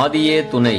ஆதியே துணை.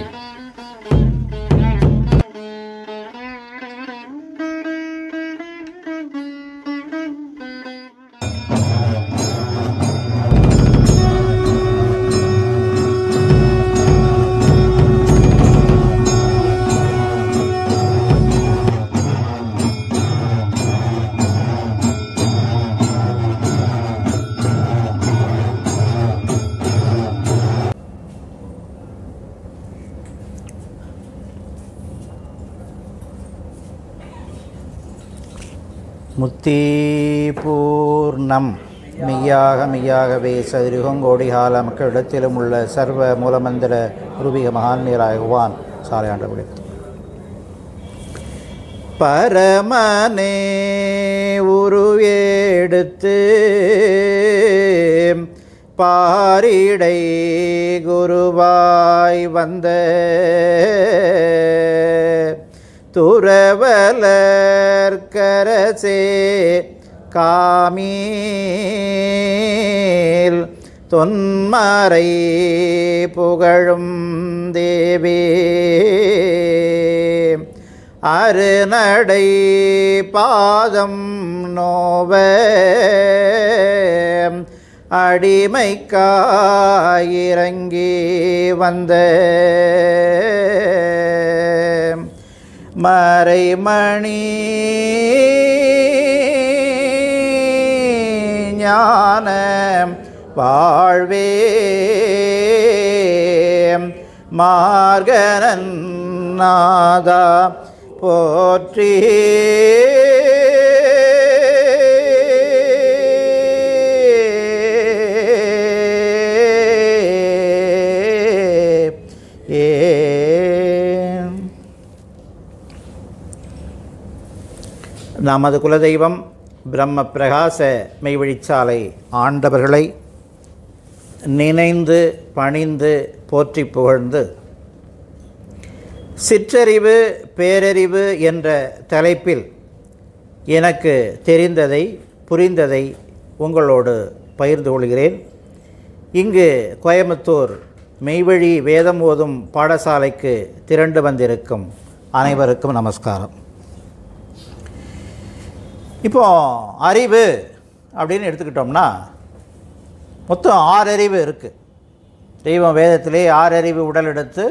முத்தி பூர்ணம் மெய்யாக மெய்யாகவே சதுரிகங்கோடிகால மக்களிடத்திலும் உள்ள சர்வ மூலமந்திர ரூபிக மகான்மீராகுவான் சாலையாண்டவர்கள் பரமனே உருவேடுத்து பாரிடை குருவாய் வந்த துறவலர்கரசே காமீல் தொன்மறை புகழும் தேவே அருநடை பாதம் நோவ அடிமைக்காயிறங்கி வந்த மறைமணி ஞான வாழ்வே மார்கனன் நாதா போற்றி நமது குலதெய்வம் பிரம்ம பிரகாச மெய்வழிச்சாலை ஆண்டவர்களை நினைந்து பணிந்து போற்றி புகழ்ந்து சிற்றறிவு பேரறிவு என்ற தலைப்பில் எனக்கு தெரிந்ததை புரிந்ததை உங்களோடு பகிர்ந்து கொள்கிறேன். இங்கு கோயம்புத்தூர் மெய்வழி வேதம் ஓதும் பாடசாலைக்கு திரண்டு வந்திருக்கும் அனைவருக்கும் நமஸ்காரம். இப்போ அறிவு அப்படின்னு எடுத்துக்கிட்டோம்னா மொத்தம் 6 அறிவு இருக்குது. தெய்வம் வேதத்திலே 6 அறிவு உடல் எடுத்து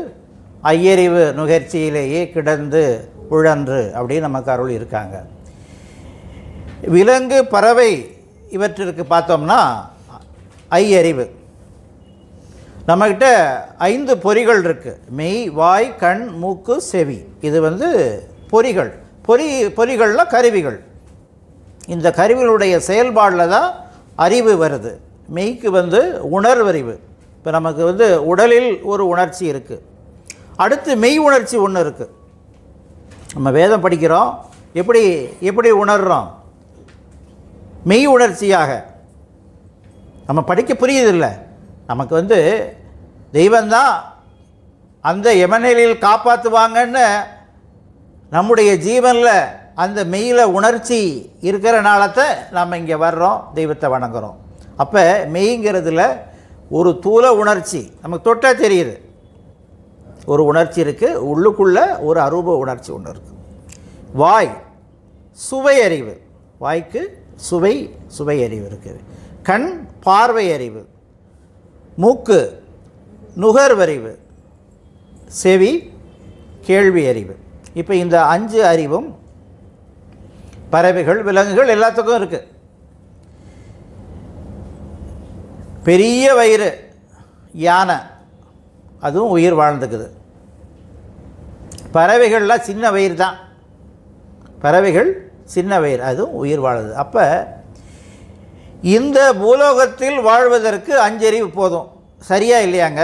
ஐயறிவு நுகர்ச்சியிலேயே கிடந்து உழன்று அப்படின்னு நமக்கு அருள் இருக்காங்க. விலங்கு பறவை இவற்றிற்கு பார்த்தோம்னா ஐயறிவு. நம்மக்கிட்ட 5 பொறிகள் இருக்குது. மெய், வாய், கண், மூக்கு, செவி. இது பொறிகள். பொறிகள்லாம் கருவிகள். இந்த கருவிகளுடைய செயல்பாடில் தான் அறிவு வருது. மெய்க்கு உணர்வறிவு. இப்போ நமக்கு உடலில் ஒரு உணர்ச்சி இருக்குது. அடுத்து மெய் உணர்ச்சி ஒன்று இருக்குது. நம்ம வேதம் படிக்கிறோம், எப்படி உணர்கிறோம்? மெய் உணர்ச்சியாக. நம்ம படிக்க புரியுதில்லை. நமக்கு தெய்வந்தான் அந்த யமநிலையில் காப்பாற்றுவாங்கன்னு நம்முடைய ஜீவனில் அந்த மெய்யில் உணர்ச்சி இருக்கிறனாலத்தை நம்ம இங்கே வர்றோம், தெய்வத்தை வணங்குறோம். அப்போ மெய்ங்கிறதுல ஒரு தூல உணர்ச்சி நமக்கு தொட்டால் தெரியுது. ஒரு உணர்ச்சி இருக்குது, உள்ளுக்குள்ளே ஒரு அரூப உணர்ச்சி ஒன்று இருக்குது. வாய் சுவை அறிவு. வாய்க்கு சுவை அறிவு இருக்குது. கண் பார்வை அறிவு. மூக்கு நுகர்வறிவு. செவி கேள்வி அறிவு. இப்போ இந்த 5 அறிவும் பறவைகள் விலங்குகள் எல்லாத்துக்கும் இருக்குது. பெரிய வயிறு யானை, அதுவும் உயிர் வாழ்ந்துக்குது. பறவைகள்லாம் சின்ன வயிறு தான். பறவைகள் சின்ன வயிறு, அதுவும் உயிர் வாழுது. அப்போ இந்த பூலோகத்தில் வாழ்வதற்கு 5 அறிவு போதும். சரியா இல்லையாங்க?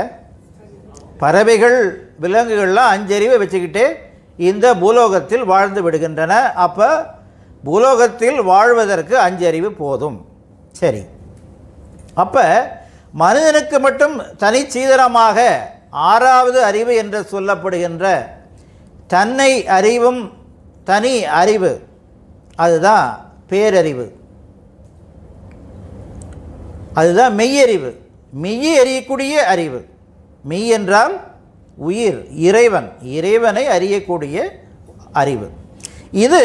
பறவைகள் விலங்குகள்லாம் 5 அறிவை வச்சுக்கிட்டே இந்த பூலோகத்தில் வாழ்ந்து விடுகின்றன. அப்போ பூலோகத்தில் வாழ்வதற்கு 5 அறிவு போதும். சரி, அப்போ மனிதனுக்கு மட்டும் தனிச்சீதனமாக 6வது அறிவு என்று சொல்லப்படுகின்ற தன்னை அறிவும் தனி அறிவு, அதுதான் பேரறிவு. அதுதான் மெய்யறிவு. மெய்யை அறியக்கூடிய அறிவு. மெய் என்றால் உயிர், இறைவன், இறைவனை அறியக்கூடிய அறிவு. இது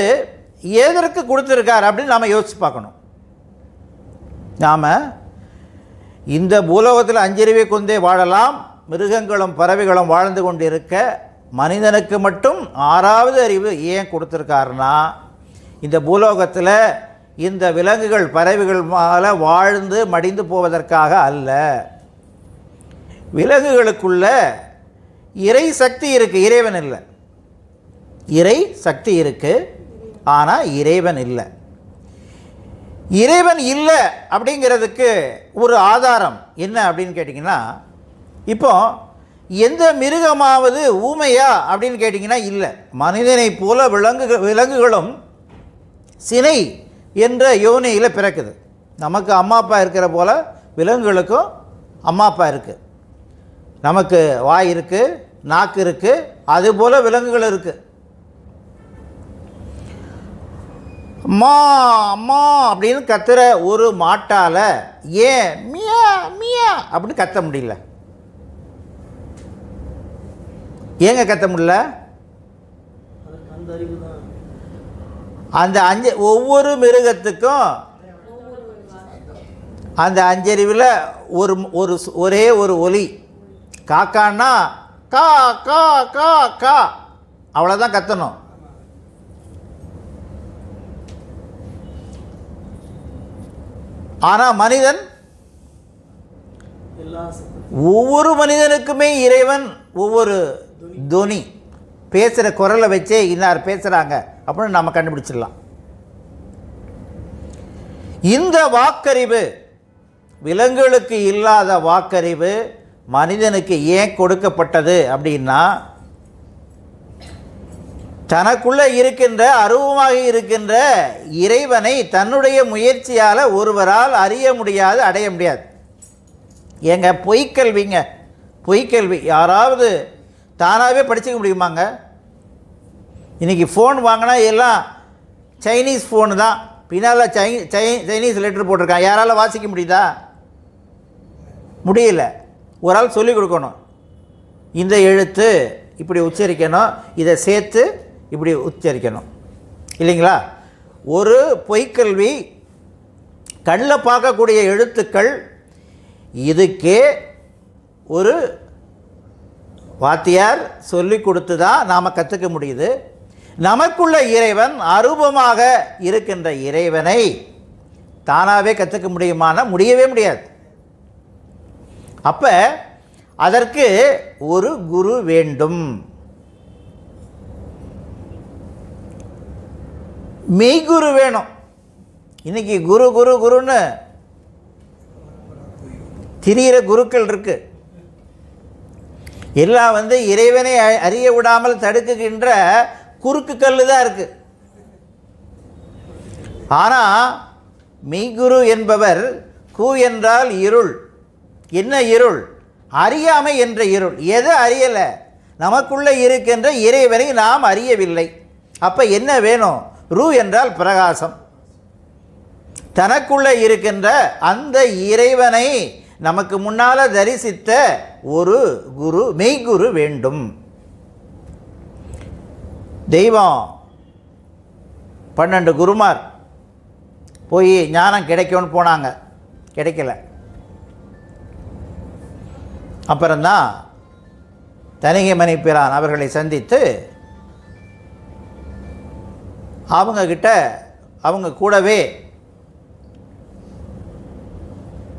எதற்கு கொடுத்துருக்கார் அப்படின்னு நாம் யோசித்து பார்க்கணும். நாம் இந்த பூலோகத்தில் 5 அறிவை கொண்டே வாழலாம், மிருகங்களும் பறவைகளும் வாழ்ந்து கொண்டிருக்க, மனிதனுக்கு மட்டும் 6வது அறிவு ஏன் கொடுத்துருக்காருன்னா, இந்த பூலோகத்தில் இந்த விலங்குகள் பறவைகள் மேலே வாழ்ந்து மடிந்து போவதற்காக அல்ல. விலங்குகளுக்குள்ள இறை சக்தி இருக்குது, இறைவன் இல்லை. இறை சக்தி இருக்குது, ஆனால் இறைவன் இல்லை. இறைவன் இல்லை அப்படிங்கிறதுக்கு ஒரு ஆதாரம் என்ன அப்படின்னு கேட்டிங்கன்னா, இப்போ எந்த மிருகமாவது ஊமையா அப்படின்னு கேட்டிங்கன்னா இல்லை. மனிதனைப் போல விலங்குகளும் சினை என்ற யோனியில் பிறக்குது. நமக்கு அம்மா அப்பா இருக்கிற போல விலங்குகளுக்கும் அம்மா அப்பா இருக்குது. நமக்கு வாய் இருக்குது, நாக்கு இருக்குது, அதுபோல் விலங்குகள் இருக்குது. அம்மா அம்மா அப்படின்னு கத்துற ஒரு மாட்டால் ஏன் மியா மியா அப்படின்னு கத்த முடியல? ஏங்க கத்த முடியல? அந்த ஒவ்வொரு மிருகத்துக்கும் அந்த 5 அறிவில் ஒரே ஒரு ஒலி. காக்கான்னா கா கா கா கா, அவ்வளோதான் கத்தணும். ஆனால் மனிதன், ஒவ்வொரு மனிதனுக்குமே இறைவன் ஒவ்வொரு துனி பேசுகிற குரலை வச்சே இன்னார் பேசுகிறாங்க அப்படின்னு நம்ம கண்டுபிடிச்சிடலாம். இந்த வாக்கறிவு, விலங்குகளுக்கு இல்லாத வாக்கறிவு மனிதனுக்கு ஏன் கொடுக்கப்பட்டது அப்படின்னா, தனக்குள்ளே இருக்கின்ற அருவமாக இருக்கின்ற இறைவனை தன்னுடைய முயற்சியால் ஒருவரால் அறிய முடியாது, அடைய முடியாது. ஏங்க பொய்க்கல்விங்க, பொய்க்கல்வி யாராவது தானாகவே படிச்சுக்க முடியுமாங்க? இன்றைக்கி ஃபோன் வாங்கினா எல்லாம் சைனீஸ் ஃபோனு தான், பின்னால் சைனீஸ் லெட்டர் போட்டிருக்கான். யாரால் வாசிக்க முடியுதா? முடியல. ஒரு ஆள் சொல்லிக் கொடுக்கணும், இந்த எழுத்து இப்படி உச்சரிக்கணும், இதை சேர்த்து இப்படி உச்சரிக்கணும், இல்லைங்களா? ஒரு பொய்க்கல்வி, கண்ணில் பார்க்கக்கூடிய எழுத்துக்கள், இதுக்கே ஒரு வாத்தியார் சொல்லி கொடுத்து தான் நாம் கற்றுக்க முடியுது. நமக்குள்ள இறைவன், அரூபமாக இருக்கின்ற இறைவனை தானாகவே கற்றுக்க முடியுமானா முடியவே முடியாது. அப்போ அதற்கு ஒரு குரு வேண்டும். மெய்குரு வேணும். இன்னைக்கு குரு குரு குருன்னு திரியிற குருக்கள் இருக்கு. எல்லாம் இறைவனை அறிய விடாமல் தடுக்குகின்ற குறுக்கு கல்லு தான் இருக்கு. ஆனால் மெய்குரு என்பவர், கு என்றால் இருள். என்ன இருள்? அறியாமை என்ற இருள். எதை அறியலை? நமக்குள்ளே இருக்கின்ற இறைவனை நாம் அறியவில்லை. அப்போ என்ன வேணும்? ரு என்றால் பிரகாசம். தனக்குள்ளே இருக்கின்ற அந்த இறைவனை நமக்கு முன்னால் தரிசித்த ஒரு குரு, மெய்குரு வேண்டும். தெய்வம் 12 குருமார் போய் ஞானம் கிடைக்கும்னு போனாங்க, கிடைக்கல. அப்புறம்தான் தனிகை மணிப்பிரான் அவர்களை சந்தித்து அவங்கக்கிட்ட, அவங்க கூடவே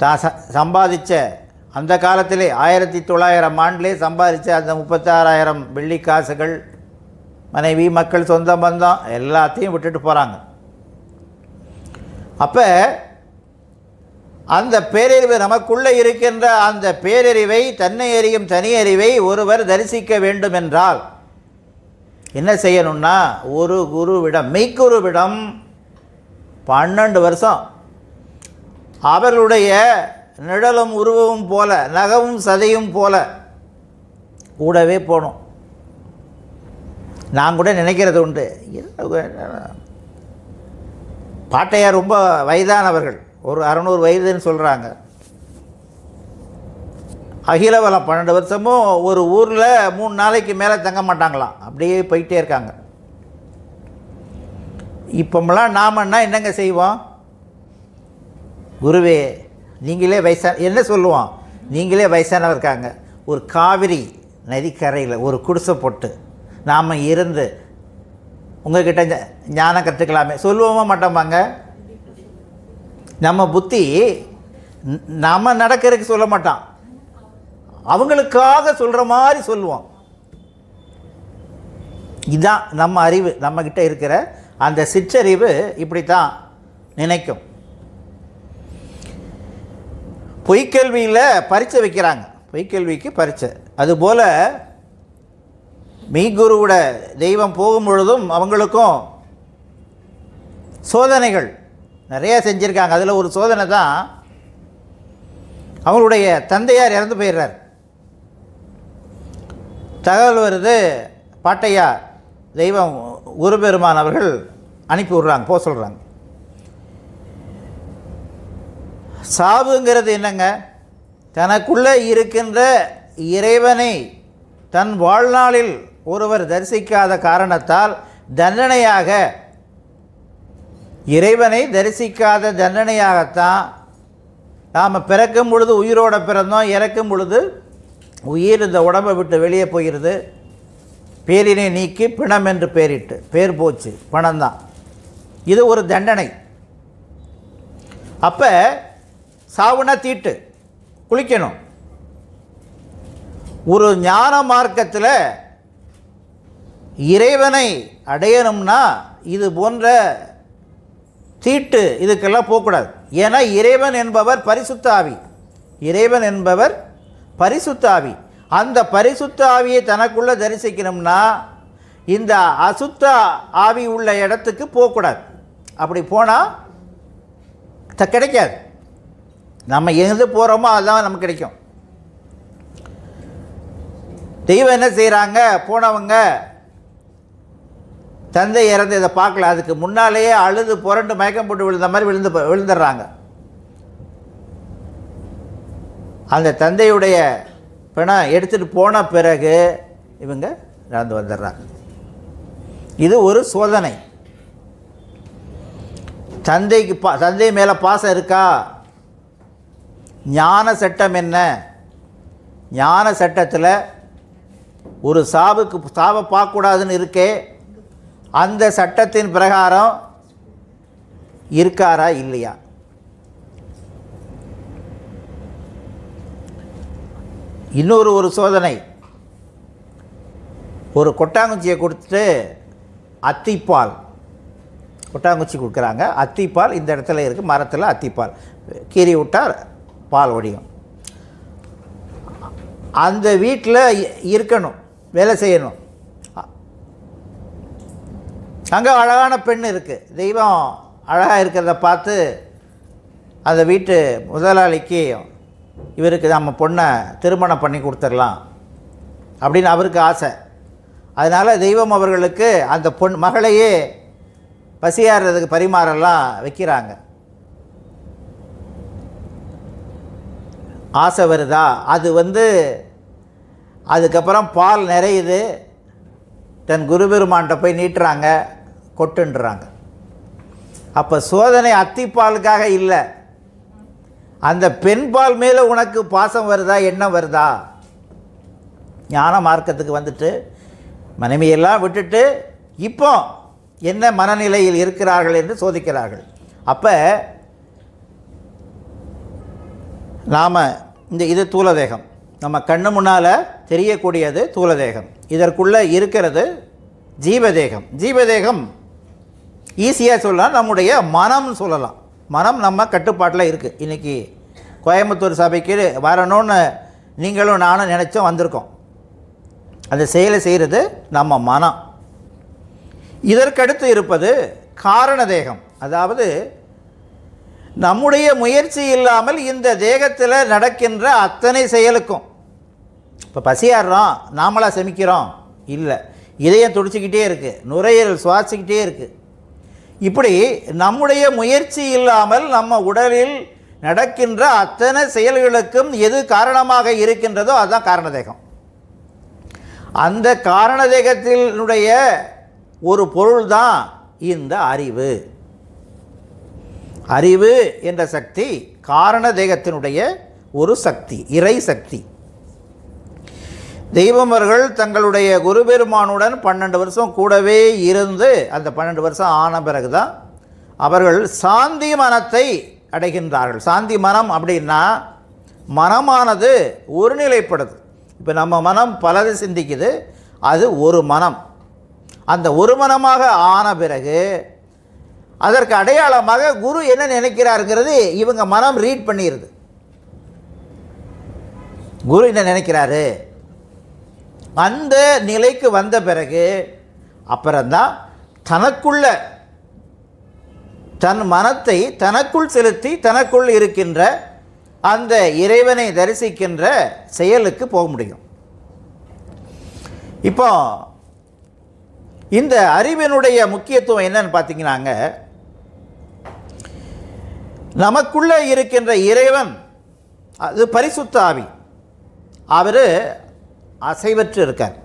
தான் சம்பாதித்த, அந்த காலத்திலே 1900 ஆண்டிலே சம்பாதித்த அந்த 36,000 வெள்ளி காசுகள், மனைவி மக்கள் சொந்த பந்தம் எல்லாத்தையும் விட்டுட்டு போகிறாங்க. அப்போ அந்த பேரறிவு, நமக்குள்ளே இருக்கின்ற அந்த பேரறிவை, தன்னை அறியும் தனி அறிவை ஒருவர் தரிசிக்க வேண்டும் என்றால் என்ன செய்யணும்னா, ஒரு குருவிடம், மெய்க்குருவிடம் 12 வருஷம் அவர்களுடைய நிழலும் உருவமும் போல, நகமும் சதையும் போல கூடவே போகணும். நான் கூட நினைக்கிறது உண்டு, பாட்டையார் ரொம்ப வயதானவர்கள், ஒரு 600 வயதுன்னு சொல்கிறாங்க. அகிலவலம் 12 வருஷமும் ஒரு ஊரில் 3 நாளைக்கு மேலே தங்க மாட்டாங்களாம், அப்படியே போயிட்டே இருக்காங்க. இப்போமெல்லாம் நாமன்னா என்னங்க செய்வோம்? குருவே நீங்களே என்ன சொல்லுவோம்? நீங்களே வயசானவர் இருக்காங்க, ஒரு காவிரி நதிக்கரையில் ஒரு குடிசை போட்டு நாம் இருந்து உங்கள்கிட்ட ஞானம் கற்றுக்கலாமே சொல்லுவோமா மாட்டோமாங்க? நம்ம புத்தி நம்ம நடக்கிறதுக்கு சொல்ல மாட்டான், அவங்களுக்காக சொல்கிற மாதிரி சொல்லுவோம். இதுதான் நம்ம அறிவு. நம்மக்கிட்ட இருக்கிற அந்த சிற்றறிவு இப்படித்தான் நினைக்கும். பொய்க்கல்வியில் பரீட்சை வைக்கிறாங்க, பொய்க்கல்விக்கு பரீட்சை. அதுபோல் மெய்குருவோட தெய்வம் போகும் பொழுதும் அவங்களுக்கும் சோதனைகள் நிறையா செஞ்சுருக்காங்க. அதில் ஒரு சோதனை தான் அவங்களுடைய தந்தையார் இறந்து போயிடுறார். தகவல் வருது, பாட்டையா தெய்வம் குருபெருமான் அவர்கள் அனுப்பி விட்றாங்க, போக சொல்கிறாங்க. சாவுங்கிறது என்னங்க? தனக்குள்ளே இருக்கின்ற இறைவனை தன் வாழ்நாளில் ஒருவர் தரிசிக்காத காரணத்தால் தண்டனையாக, இறைவனை தரிசிக்காத தண்டனையாகத்தான் நாம் பிறக்கும் பொழுது உயிரோடு பிறந்தோம், இறக்கும் பொழுது உயிர் இந்த உடம்பை விட்டு வெளியே போகிறது. பேரினை நீக்கி பிணம் என்று பேரிட்டு பேர் போச்சு, பணம்தான். இது ஒரு தண்டனை. அப்போ சாவுனா தீட்டு, குளிக்கணும். ஒரு ஞான மார்க்கத்தில் இறைவனை அடையணும்னா இது போன்ற தீட்டு இதுக்கெல்லாம் போகக்கூடாது. ஏன்னா இறைவன் என்பவர் பரிசுத்த ஆவி, இறைவன் என்பவர் பரிசுத்த ஆவி. அந்த பரிசுத்த ஆவியை தனக்குள்ளே தரிசிக்கணும்னா இந்த அசுத்த ஆவி உள்ள இடத்துக்கு போகக்கூடாது. அப்படி போனால் கிடைக்காது. நம்ம எங்கே போகிறோமோ அதுதான் நமக்கு கிடைக்கும். தெய்வம் என்ன செய்கிறாங்க? போனவங்க தந்தை இறந்து இதை பார்க்கல, அதுக்கு முன்னாலேயே அழுது புரண்டு மயக்கம் போட்டு விழுந்த மாதிரி விழுந்துடுறாங்க. அந்த தந்தையுடைய பிணம் எடுத்துகிட்டு போன பிறகு இவங்க நடந்து வந்துடுறாங்க. இது ஒரு சோதனை. தந்தை மேலே பாசம் இருக்கா? ஞான சட்டம் என்ன? ஞான சட்டத்தில் ஒரு சாவை பார்க்கக்கூடாதுன்னு இருக்கே, அந்த சட்டத்தின் பிரகாரம் இருக்காரா இல்லையா? இன்னொரு சோதனை. ஒரு கொட்டாங்குச்சியை கொடுத்துட்டு அத்திப்பால், கொட்டாங்குச்சி கொடுக்குறாங்க, அத்திப்பால் இந்த இடத்துல இருக்குது, மரத்தில் அத்திப்பால் கீறி விட்டால் பால் ஒடியும். அந்த வீட்டில் இருக்கணும், வேலை செய்யணும். அங்கே அழகான பெண் இருக்குது, தெய்வம் அழகாக இருக்கிறத பார்த்து அந்த வீட்டு முதலாளிக்கு இவருக்கு நம்ம பொண்ணை திருமணம் பண்ணி கொடுத்துடலாம் அப்படின்னு அவருக்கு ஆசை. அதனால் தெய்வம் அவர்களுக்கு அந்த மகளையே பசியாடுறதுக்கு பரிமாறலாம் வைக்கிறாங்க. ஆசை வருதா? அது அதுக்கப்புறம் பால் நிறையுது, தன் குருபெருமான்கிட்ட போய் நீட்டுறாங்க, கொட்டுன்றாங்க. அப்போ சோதனை அத்திப்பாலுக்காக இல்லை, அந்த பெண் பால் மேலே உனக்கு பாசம் வருதா, எண்ணம் வருதா? ஞான மார்க்கத்துக்கு வந்துட்டு மனைவியெல்லாம் விட்டுட்டு இப்போ என்ன மனநிலையில் இருக்கிறார்கள் என்று சோதிக்கிறார்கள். அப்போ நாம் இது தூலதேகம், நம்ம கண்ணு முன்னால் தெரியக்கூடியது தூலதேகம். இதற்குள்ளே இருக்கிறது ஜீவதேகம். ஜீவதேகம் ஈஸியாக சொல்லலாம், நம்முடைய மனம்னு சொல்லலாம். மனம் நம்ம கட்டுப்பாட்டில் இருக்குது. இன்றைக்கி கோயம்புத்தூர் சபைக்கு வரணும்னு நீங்களும் நானும் நினச்சோம், வந்திருக்கோம். அந்த செயலை செய்கிறது நம்ம மனம். இதற்கடுத்து இருப்பது காரண தேகம். அதாவது நம்முடைய முயற்சி இல்லாமல் இந்த தேகத்தில் நடக்கின்ற அத்தனை செயலுக்கும், இப்போ பசியாடுறோம், நாமளாக செமிக்கிறோம் இல்லை, இதயம் துடிச்சிக்கிட்டே இருக்குது, நுரையீரல் சுவாசிக்கிட்டே இருக்குது. இப்படி நம்முடைய முயற்சி இல்லாமல் நம்ம உடலில் நடக்கின்ற அத்தனை செயல்களுக்கும் எது காரணமாக இருக்கின்றதோ அதுதான் காரணதேகம். அந்த காரணதேகத்தினுடைய ஒரு பொருள் தான் இந்த அறிவு. அறிவு என்ற சக்தி காரணதேகத்தினுடைய ஒரு சக்தி, இறை சக்தி. தெய்வமர்கள் தங்களுடைய குரு பெருமானுடன் 12 வருஷம் கூடவே இருந்து அந்த 12 வருஷம் ஆன பிறகு தான் அவர்கள் சாந்தி மனத்தை அடைகின்றார்கள். சாந்தி மனம் அப்படின்னா மனமானது ஒருநிலைப்படுது. இப்போ நம்ம மனம் பலது சிந்திக்குது, அது ஒரு மனம். அந்த ஒரு மனமாக ஆன பிறகு அதற்கு அடையாளமாக குரு என்ன நினைக்கிறாருங்கிறது இவங்க மனம் ரீட் பண்ணிடுது. குரு என்ன நினைக்கிறாரு, அந்த நிலைக்கு வந்த பிறகு அப்புறம்தான் தனக்குள்ள தன் மனத்தை தனக்குள் செலுத்தி தனக்குள் இருக்கின்ற அந்த இறைவனை தரிசிக்கின்ற செயலுக்கு போக முடியும். இப்போ இந்த அறிவினுடைய முக்கியத்துவம் என்னன்னு பார்த்தீங்கன்னாங்க, நமக்குள்ளே இருக்கின்ற இறைவன் அது பரிசுத்த ஆவி. அவர் அசைவற்று இருக்கார்.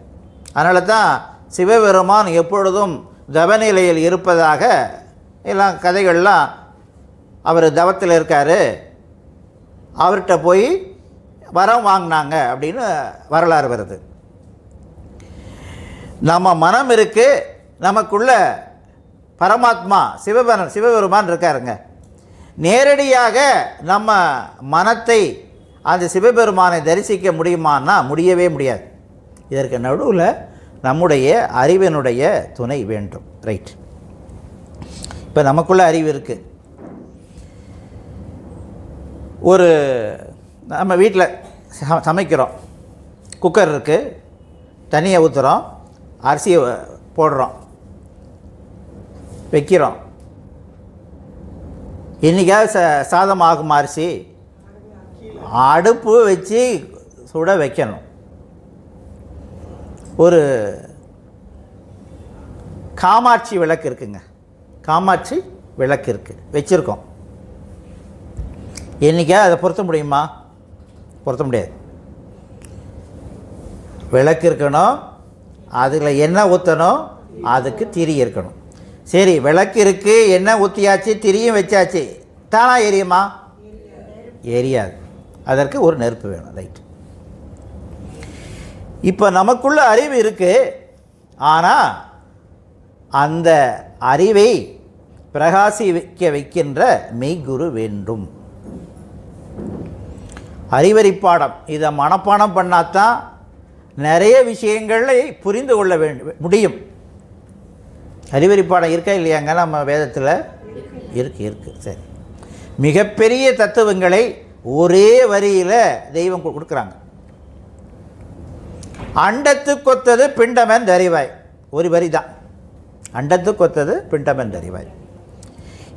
அதனால தான் சிவபெருமான் எப்பொழுதும் தவநிலையில் இருப்பதாக எல்லாம் கதைகள்லாம், அவர் தவத்தில் இருக்கார், அவர்கிட்ட போய் வரம் வாங்கினாங்க அப்படின்னு வரலாறு வருது. நம்ம மனம் இருக்குது, நமக்குள்ள பரமாத்மா சிவபெருமான் இருக்காருங்க. நேரடியாக நம்ம மனத்தை அந்த சிவபெருமானை தரிசிக்க முடியுமான்னா முடியவே முடியாது. இதற்கு நடுவில் நம்முடைய அறிவினுடைய துணை வேண்டும். ரைட். இப்போ நமக்குள்ள அறிவு இருக்குது. ஒரு நம்ம வீட்டில் சமைக்கிறோம், குக்கர் இருக்குது, தண்ணியை ஊற்றுறோம், அரிசியை போடுறோம், வைக்கிறோம். இன்றைக்காவது சாதம் ஆகும் அரிசி அடுப்பு வச்சு சுட வைக்கணும். ஒரு காமாட்சி விளக்கு இருக்குங்க, காமாட்சி விளக்கு இருக்குது, வச்சுருக்கோம். என்றைக்கா அதை பொருத்த முடியுமா? பொருத்த முடியாது. விளக்கு இருக்கணும், அதில் எண்ணெய் ஊற்றணும், அதுக்கு திரி இருக்கணும். சரி, விளக்கு இருக்குது, எண்ணெய் ஊற்றியாச்சு, திரியும் வச்சாச்சு, தானாக எரியுமா? எரியாது. அதற்கு ஒரு நெருப்பு வேணும். ரைட். இப்போ நமக்குள்ள அறிவு இருக்குது, ஆனால் அந்த அறிவை பிரகாசிக்க வைக்கின்ற மெய்குரு வேண்டும். அறிவறி பாடம் இதை மனப்பாடம் பண்ணாதான் நிறைய விஷயங்களை புரிந்து கொள்ள முடியும். அறிவறி பாடம் இருக்கா இல்லையாங்க நம்ம வேதத்தில்? இருக்கு. சரி, மிகப்பெரிய தத்துவங்களை ஒரே வரியில் தெய்வம் கொடுக்குறாங்க. அண்டத்துக்கொத்தது பிண்டமென் அறிவாய், ஒரு வரி தான். அண்டத்துக்கொத்தது பிண்டமென் அறிவாய்.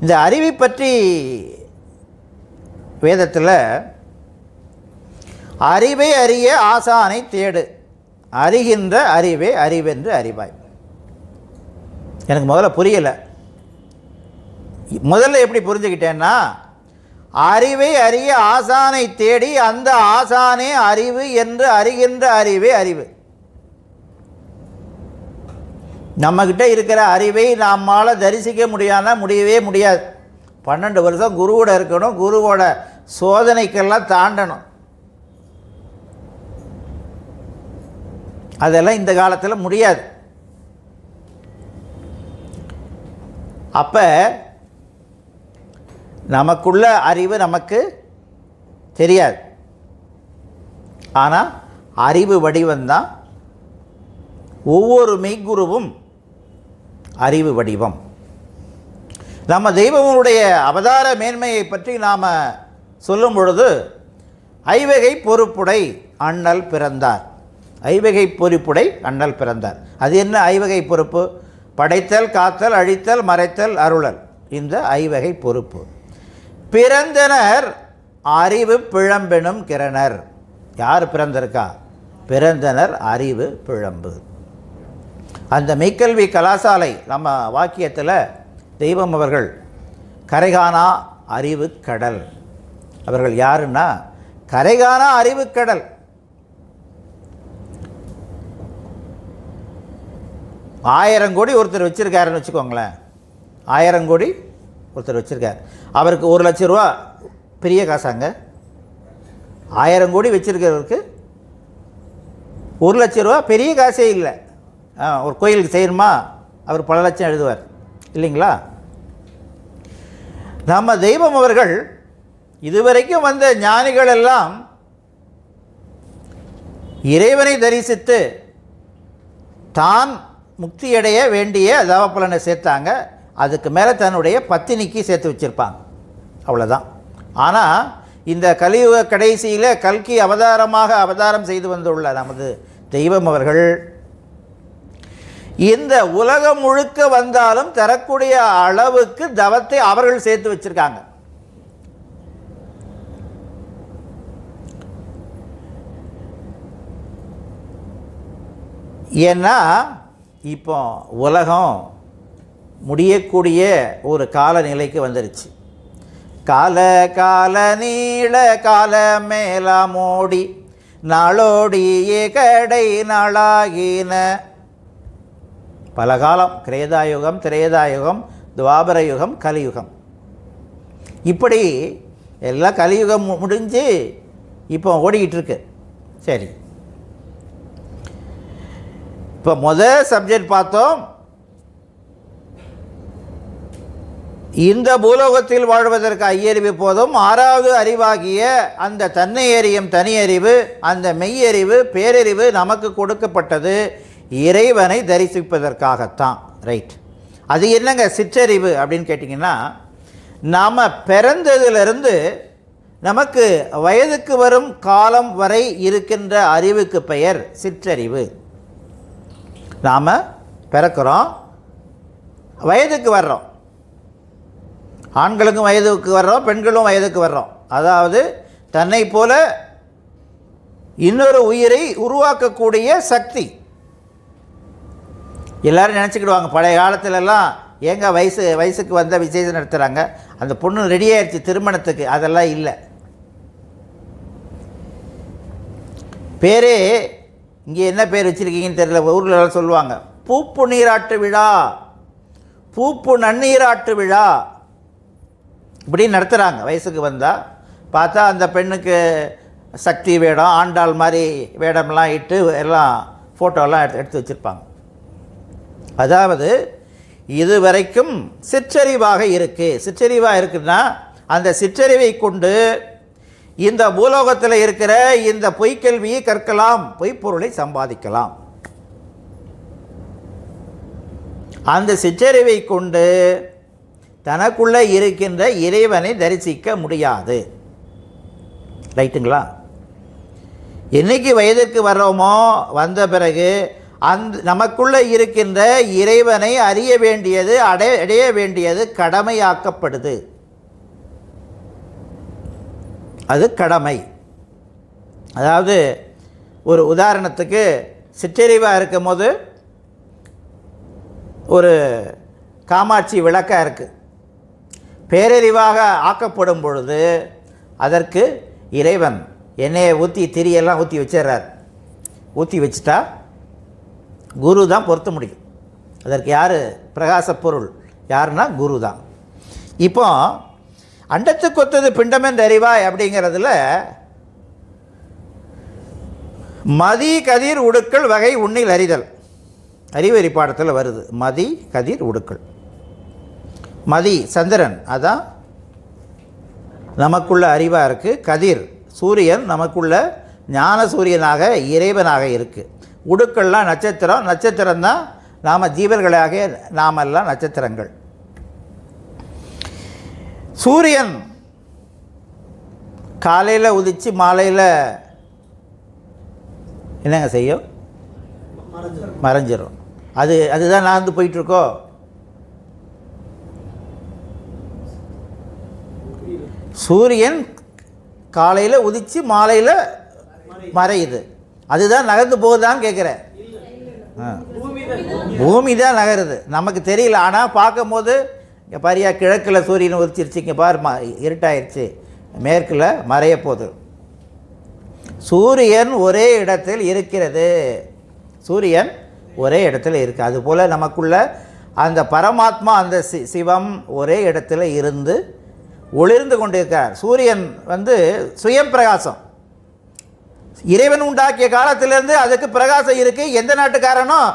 இந்த அறிவை பற்றி வேதத்தில் அறிவை அறிய ஆசானை தேடு, அறிகின்ற அறிவே அறிவென்று அறிவாய். எனக்கு முதல்ல புரியலை. முதல்ல எப்படி புரிஞ்சுக்கிட்டேன்னா, அறிவை அறிய ஆசானை தேடி அந்த ஆசானே அறிவு என்று அறிகின்ற அறிவே அறிவு. நம்மக்கிட்ட இருக்கிற அறிவை நம்மால் தரிசிக்க முடியவே முடியாது. 12 வருஷம் குருவோட இருக்கணும், குருவோட சோதனைக்கெல்லாம் தாண்டணும். அதெல்லாம் இந்த காலத்தில் முடியாது. அப்போ நமக்குள்ள அறிவு நமக்கு தெரியாது. ஆனால் அறிவு வடிவம்தான். ஒவ்வொரு மெய்குருவும் அறிவு வடிவம். நம்ம தெய்வங்களுடைய அவதார மேன்மையை பற்றி நாம் சொல்லும் பொழுது ஐவகை பொறுப்புடை அண்ணல் பிறந்தார். ஐவகை பொறுப்புடை அண்ணல் பிறந்தார். அது என்ன ஐவகை பொறுப்பு? படைத்தல், காத்தல், அழித்தல், மறைத்தல், அருளல். இந்த ஐவகை பொறுப்பு. பிறந்தனர் அறிவு பிழம்பெனும் கிரணர். யார் பிறந்திருக்கா? பிறந்தனர் அறிவு பிழம்பு. அந்த மெய்க்கல்வி கலாசாலை நம்ம வாக்கியத்தில் தெய்வம் அவர்கள் கரைகாணா அறிவு கடல், அவர்கள் யாருன்னா கரைகாணா அறிவுக்கடல். ஆயிரம் கோடி ஒருத்தர் வச்சுருக்காருன்னு வச்சுக்கோங்களேன். 1000 கோடி ஒருத்தர் வச்சுருக்கார். அவருக்கு 1 லட்ச ரூபா பெரிய காசாங்க? 1000 கோடி வச்சுருக்கிறவருக்கு 1 லட்ச ரூபா பெரிய காசே இல்லை. ஒரு கோயிலுக்கு செய்யணுமா அவர் பல லட்சம் எழுதுவார் இல்லைங்களா? நம்ம தெய்வம் அவர்கள் இதுவரைக்கும் வந்த ஞானிகள் எல்லாம் இறைவனை தரிசித்து தான் முக்தியடைய வேண்டிய தவப்பலனை சேர்த்தாங்க. அதுக்கு மேலே தன்னுடைய பத்தினிக்கு சேர்த்து வச்சுருப்பாங்க, அவ்வளோதான். ஆனால் இந்த கலியுக கடைசியில் கல்கி அவதாரம் செய்து வந்துள்ள நமது தெய்வம் அவர்கள் இந்த உலகம் முழுக்க வந்தாலும் தரக்கூடிய அளவுக்கு தவத்தை அவர்கள் சேர்த்து வச்சிருக்காங்க. ஏன்னா இப்போ உலகம் முடியக்கூடிய ஒரு காலநிலைக்கு வந்துருச்சு. கால நீள கால மேலாமோடி நாளோடியே கடை நாளாகின. பல காலம், கிரேதாயுகம், திரேதாயுகம், துவாபர யுகம், கலியுகம். இப்படி எல்லாம் கலியுகம் முடிஞ்சு இப்போ ஓடிக்கிட்டு இருக்கு. சரி, இப்போ முதல் சப்ஜெக்ட் பார்த்தோம். இந்த பூலோகத்தில் வாழ்வதற்கு ஐயறிவு போதும். 6வது அறிவாகிய அந்த தன்னை அறியும் தனி அறிவு, அந்த மெய்யறிவு, பேரறிவு நமக்கு கொடுக்கப்பட்டது இறைவனை தரிசிப்பதற்காகத்தான். ரைட். அது என்னங்க சிற்றறிவு அப்படின்னு கேட்டிங்கன்னா, நாம் பிறந்ததிலிருந்து நமக்கு வயதுக்கு வரும் காலம் வரை இருக்கின்ற அறிவுக்கு பெயர் சிற்றறிவு. நாம் பிறக்கிறோம், வயதுக்கு வர்றோம். ஆண்களுக்கும் வயதுக்கு வர்றோம், பெண்களும் வயதுக்கு வர்றோம். அதாவது தன்னை போல இன்னொரு உயிரை உருவாக்கக்கூடிய சக்தி. எல்லோரும் நினச்சிக்கிடுவாங்க, பழைய காலத்திலெல்லாம் ஏங்க வயசுக்கு வந்த விசேஷம் நடத்துகிறாங்க, அந்த பொண்ணு ரெடி ஆயிடுச்சு திருமணத்துக்கு. அதெல்லாம் இல்லை. பேரே இங்கே என்ன பேர் வச்சுருக்கீங்கன்னு தெரியல, ஊரில் சொல்லுவாங்க பூப்பு நீராட்டு விழா, பூப்பு நன்னீராட்டு விழா இப்படி நடத்துகிறாங்க. வயசுக்கு வந்தால் பார்த்தா அந்த பெண்ணுக்கு சக்தி வேடம், ஆண்டாள் மாதிரி வேடம்லாம் இட்டு எல்லாம் ஃபோட்டோலாம் எடுத்து வச்சுருப்பாங்க. அதாவது இது வரைக்கும் சிற்றறிவாக இருக்குது. சிற்றறிவாக இருக்குன்னா அந்த சிற்றறிவை கொண்டு இந்த பூலோகத்தில் இருக்கிற இந்த பொய்க்கல்வியை கற்கலாம், பொய்ப்பொருளை சம்பாதிக்கலாம். அந்த சிற்றறிவை கொண்டு தனக்குள்ளே இருக்கின்ற இறைவனை தரிசிக்க முடியாது. ரைட்டுங்களா? என்னைக்கு வயதிற்கு வர்றோமோ வந்த பிறகு நமக்குள்ளே இருக்கின்ற இறைவனை அறிய வேண்டியது, அடைய வேண்டியது கடமையாக்கப்படுது. அது கடமை. அதாவது ஒரு உதாரணத்துக்கு சிற்றறிவாக இருக்கும் போது ஒரு காமாட்சி விளக்காக இருக்குது. பேரறிவாக ஆக்கப்படும் பொழுது அதற்கு இறைவன் எண்ணெயை ஊற்றி திரியெல்லாம் ஊற்றி வச்சிடுறார். ஊற்றி வச்சுட்டா குரு தான் பொருத்த முடியும். அதற்கு யார் பிரகாச பொருள் யாருன்னா குரு தான். இப்போ அண்டத்துக்கு ஒத்தது பிண்டமென்று அறிவாய் அப்படிங்கிறதுல மதி கதிர் உடுக்கள் வகை உன்னில் அறிதல் அறிவறி பாடத்தில் வருது. மதி கதிர் உடுக்கள். மதி சந்திரன், அதான் நமக்குள்ள அறிவாக இருக்குது. கதிர் சூரியன் நமக்குள்ள ஞான சூரியனாக இறைவனாக இருக்குது. உடுக்கள்லாம் நட்சத்திரம், நட்சத்திரம்தான் நாம் ஜீவர்களாக நாமெல்லாம் நட்சத்திரங்கள். சூரியன் காலையில் உதித்து மாலையில் என்னங்க செய்யும்? மறைஞ்சிடும். அதுதான் நான் போயிட்டுருக்கோம். சூரியன் காலையில் உதித்து மாலையில் மறையுது. அதுதான் நகர்ந்து போகுதான்னு கேட்குறேன். பூமி தான் நகருது, நமக்கு தெரியல. ஆனால் பார்க்கும்போது இங்கே பாரியா கிழக்கில் சூரியன் உதிச்சிருச்சு, இங்கே பாருமா இருட்டாயிருச்சு மேற்கில் மறைய போகுது. சூரியன் ஒரே இடத்தில் இருக்கிறது. சூரியன் ஒரே இடத்துல இருக்குது. அதுபோல் நமக்குள்ள அந்த பரமாத்மா, அந்த சிவம் ஒரே இடத்துல இருந்து ஒளிர்ந்து கொண்டிருக்கார். சூரியன் சுயம் பிரகாசம். இறைவன் உண்டாக்கிய காலத்திலேருந்து அதுக்கு பிரகாசம் இருக்குது. எந்த நாட்டுக்காரனும்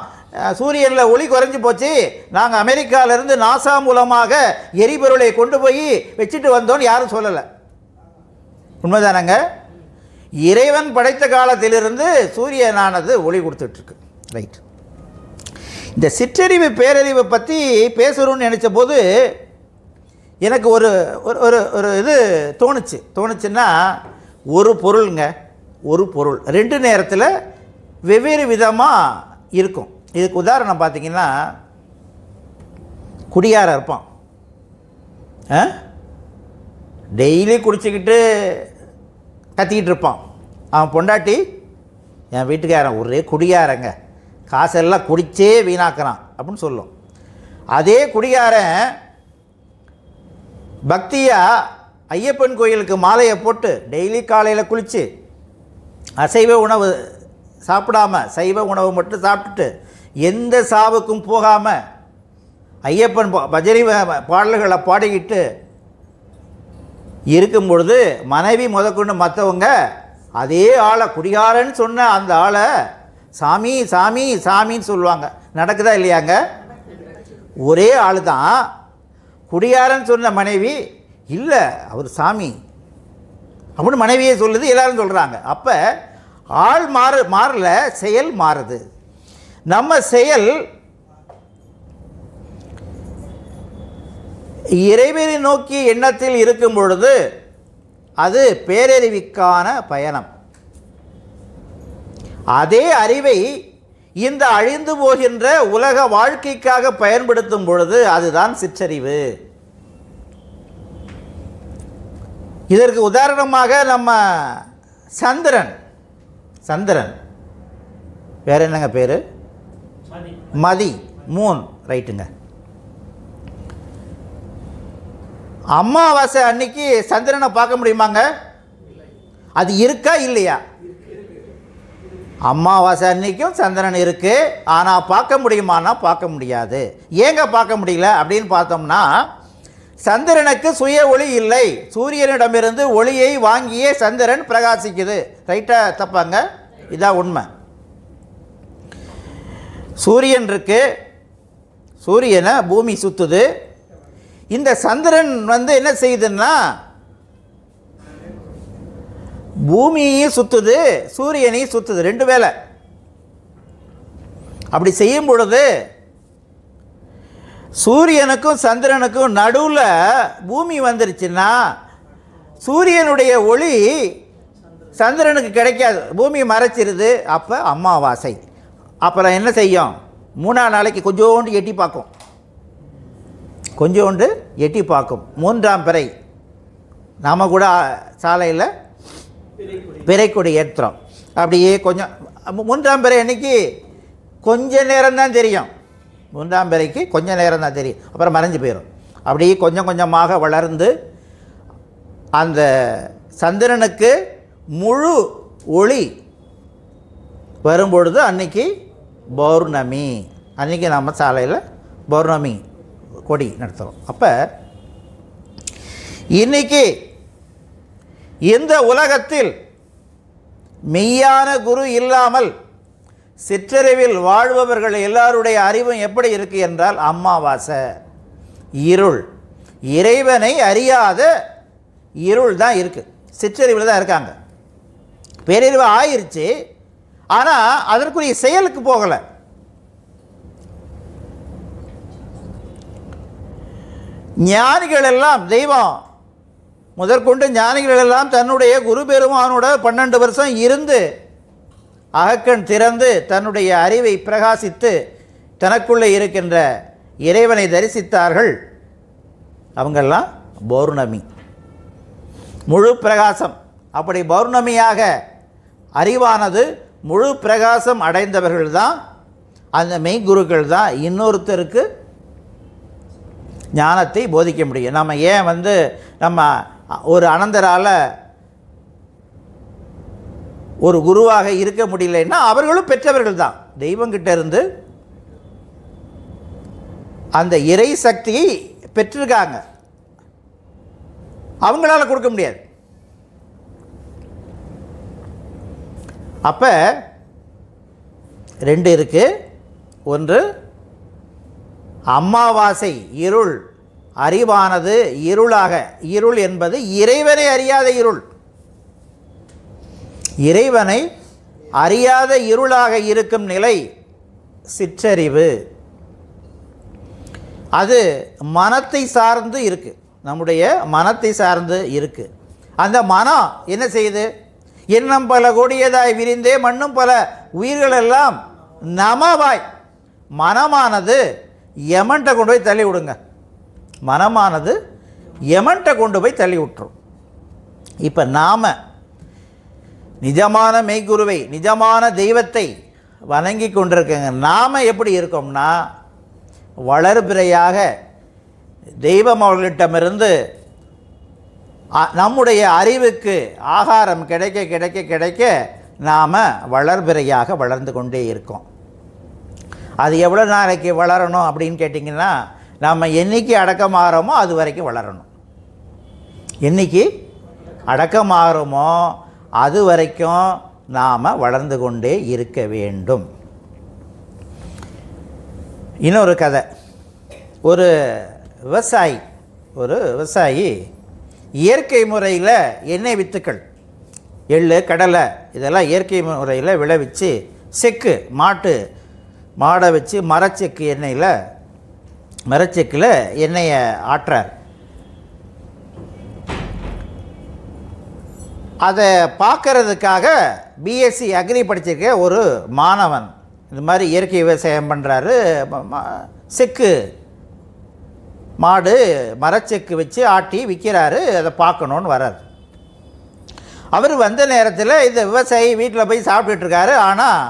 சூரியனில் ஒளி குறைஞ்சி போச்சு, நாங்கள் அமெரிக்காவிலேருந்து நாசா மூலமாக எரிபொருளை கொண்டு போய் வச்சுட்டு வந்தோன்னு யாரும் சொல்லலை. உண்மைதானங்க? இறைவன் படைத்த காலத்திலிருந்து சூரியனானது ஒளி கொடுத்துட்ருக்கு. ரைட். இந்த சிற்றறிவு பேரறிவை பற்றி பேசுகிறோன்னு நினச்ச போது எனக்கு ஒரு ஒரு ஒரு இது தோணுச்சுன்னா, ஒரு பொருளுங்க, ஒரு பொருள் 2 நேரத்தில் வெவ்வேறு விதமாக இருக்கும். இதுக்கு உதாரணம் பார்த்திங்கன்னா, குடியாரம் இருப்பான், டெய்லி குடிச்சிக்கிட்டு கத்திக்கிட்டு இருப்பான். அவன் பொண்டாட்டி, என் வீட்டுக்காரன் ஒரே குடியாரங்க, காசெல்லாம் குடிச்சே வீணாக்குறான் அப்படின்னு சொல்லும். அதே குடியாரன் பக்தியாக ஐயப்பன் கோயிலுக்கு மாலையை போட்டு டெய்லி காலையில் குளித்து அசைவ உணவு சாப்பிடாம சைவ உணவு மட்டும் சாப்பிட்டுட்டு எந்த சாவுக்கும் போகாமல் ஐயப்பன் பஜனை பாடல்களை பாடிக்கிட்டு இருக்கும் பொழுது மனைவி முதற்கொண்டு மற்றவங்க அதே ஆளை, குடிகாரன்னு சொன்ன அந்த ஆளை சாமி சாமி சாமின்னு சொல்லுவாங்க. நடக்குதா இல்லையாங்க? ஒரே ஆள் தான். குடியாரன்னு சொன்ன மனைவி, இல்லை அவர் சாமி அப்படின்னு மனைவியே சொல்லுது, எல்லாரும் சொல்கிறாங்க. அப்போ ஆள் மாறல, செயல் மாறுது. நம்ம செயல் இறைவனை நோக்கி எண்ணத்தில் இருக்கும் பொழுது அது பேரறிவுக்கான பயணம். அதே அறிவை இந்த அழிந்து போகின்ற உலக வாழ்க்கைக்காக பயன்படுத்தும் பொழுது அதுதான் சிற்றறிவு. இதற்கு உதாரணமாக நம்ம சந்திரன் வேற என்னங்க பேரு? மதி, மூன். ரைட்டுங்க. அமாவாசை அன்னைக்கு சந்திரனை பார்க்க முடியுமாங்க? அது இருக்கா இல்லையா? அமாவாசை அன்னைக்கும் சந்திரன் இருக்கு, ஆனால் பார்க்க முடியுமானா பார்க்க முடியாது. ஏங்க பார்க்க முடியல அப்படின்னு பார்த்தோம்னா, சந்திரனுக்கு சுய ஒளி இல்லை. சூரியனிடமிருந்து ஒளியை வாங்கியே சந்திரன் பிரகாசிக்குது. ரைட்டா தப்பாங்க? இதான் உண்மை. சூரியன் இருக்கு, சூரியனை பூமி சுற்றுது. இந்த சந்திரன் என்ன செய்யுதுன்னா, பூமியையும் சுற்றுது, சூரியனையும் சுற்றுது, 2 வேளை. அப்படி செய்யும் பொழுது சூரியனுக்கும் சந்திரனுக்கும் நடுவில் பூமி வந்துருச்சுன்னா சூரியனுடைய ஒளி சந்திரனுக்கு கிடைக்காது, பூமி மறைச்சிருது. அப்போ அமாவாசை. அப்புறம் என்ன செய்யும்? 3ஆம் நாளைக்கு கொஞ்சோண்டு எட்டி பார்க்கும், கொஞ்சோண்டு எட்டி பார்க்கும். 3ஆம் பிறை நாம் கூட சாலையில் பிறைக்கொடி ஏற்றுறோம். அப்படியே கொஞ்சம் 3ஆம் பிறை அன்னைக்கு கொஞ்ச நேரம்தான் தெரியும். 3ஆம் பிறைக்கு கொஞ்சம் நேரம் தான் தெரியும், அப்புறம் மறைஞ்சு போயிடும். அப்படியே கொஞ்சம் கொஞ்சமாக வளர்ந்து அந்த சந்திரனுக்கு முழு ஒளி வரும்பொழுது அன்னைக்கு பௌர்ணமி. அன்றைக்கி நம்ம சாலையில் பௌர்ணமி கொடி நடத்துகிறோம். அப்போ இன்றைக்கி இந்த உலகத்தில் மெய்யான குரு இல்லாமல் சிற்றறிவில் வாழ்பவர்கள் எல்லாருடைய அறிவும் எப்படி இருக்குது என்றால் அமாவாசை, இருள், இறைவனை அறியாத இருள் தான் இருக்குது. சிற்றறிவில் தான் இருக்காங்க. பேரறிவு ஆயிடுச்சு, ஆனால் அதற்குரிய செயலுக்கு போகலை. ஞானிகள் எல்லாம், தெய்வம் முதற்கொண்டு ஞானிகள் எல்லாம் தன்னுடைய குரு பெருமானோட 12 வருஷம் இருந்து அகக்கண் திறந்து தன்னுடைய அறிவை பிரகாசித்து தனக்குள்ளே இருக்கின்ற இறைவனை தரிசித்தார்கள். அவங்கெல்லாம் பௌர்ணமி, முழு பிரகாசம். அப்படி பௌர்ணமியாக அறிவானது முழு பிரகாசம் அடைந்தவர்கள் தான் அந்த மெய்குருக்கள் தான் இன்னொருத்தருக்கு ஞானத்தை போதிக்க முடியும். நம்ம ஏன் நம்ம ஒரு அனந்தரால் ஒரு குருவாக இருக்க முடியலன்னா அவர்களும் பெற்றவர்கள் தான். தெய்வங்கிட்ட இருந்து அந்த இறை சக்தியை பெற்றிருக்காங்க, அவங்களால கொடுக்க முடியாது. அப்போ ரெண்டு இருக்குது. ஒன்று, அமாவாசை இருள் அறிவானது இருளாக, இருள் என்பது இறைவனை அறியாத இருள், இறைவனை அறியாத இருளாக இருக்கும் நிலை சிற்றறிவு. அது மனத்தை சார்ந்து இருக்குது, நம்முடைய மனத்தை சார்ந்து இருக்குது. அந்த மனம் என்ன செய்யுது? எண்ணம் பல கொடியதாய் விரிந்தே மண்ணும் பல உயிர்களெல்லாம் நமவாய். மனமானது யமன்ட்ட கொண்டு போய் தள்ளி விடுங்க, மனமானது யமன்ட்ட கொண்டு போய் தள்ளி விட்டுரும். இப்போ நாம் நிஜமான மெய்குருவை, நிஜமான தெய்வத்தை வணங்கி கொண்டிருக்கங்க. நாம் எப்படி இருக்கோம்னா, வளர்பிறையாக தெய்வம் அவர்களிடமிருந்து நம்முடைய அறிவுக்கு ஆகாரம் கிடைக்க கிடைக்க கிடைக்க நாம் வளர்பிறையாக வளர்ந்து கொண்டே இருக்கோம். அது எவ்வளோ நாளைக்கு வளரணும் அப்படின்னு கேட்டிங்கன்னா, நம்ம என்றைக்கு அடக்கமாகறோமோ அது வரைக்கும் வளரணும். என்றைக்கு அடக்கமாகறோமோ அது வரைக்கும் நாம் வளர்ந்து கொண்டே இருக்க வேண்டும். இன்னொரு கதை. ஒரு விவசாயி இயற்கை முறையில் எண்ணெய் வித்துக்கள், எள்ளு, கடலை இதெல்லாம் இயற்கை முறையில் விளைவிச்சு செக்கு, மாடை வச்சு மரச்செக்கு மரச்செக்கில் எண்ணெயை ஆட்டுறார். அதை பார்க்கறதுக்காக பிஎஸ்சி அக்ரி படிச்சிருக்க ஒரு மாணவன் இது மாதிரி இயற்கை விவசாயம் பண்ணுறாரு. செக்கு மாடு மரச்செக்கு வச்சு ஆட்டி விற்கிறாரு, அதை பார்க்கணுன்னு வர்றார். அவர் வந்த நேரத்தில் இந்த விவசாயி வீட்டில் போய் சாப்பிட்டுட்ருக்காரு. ஆனால்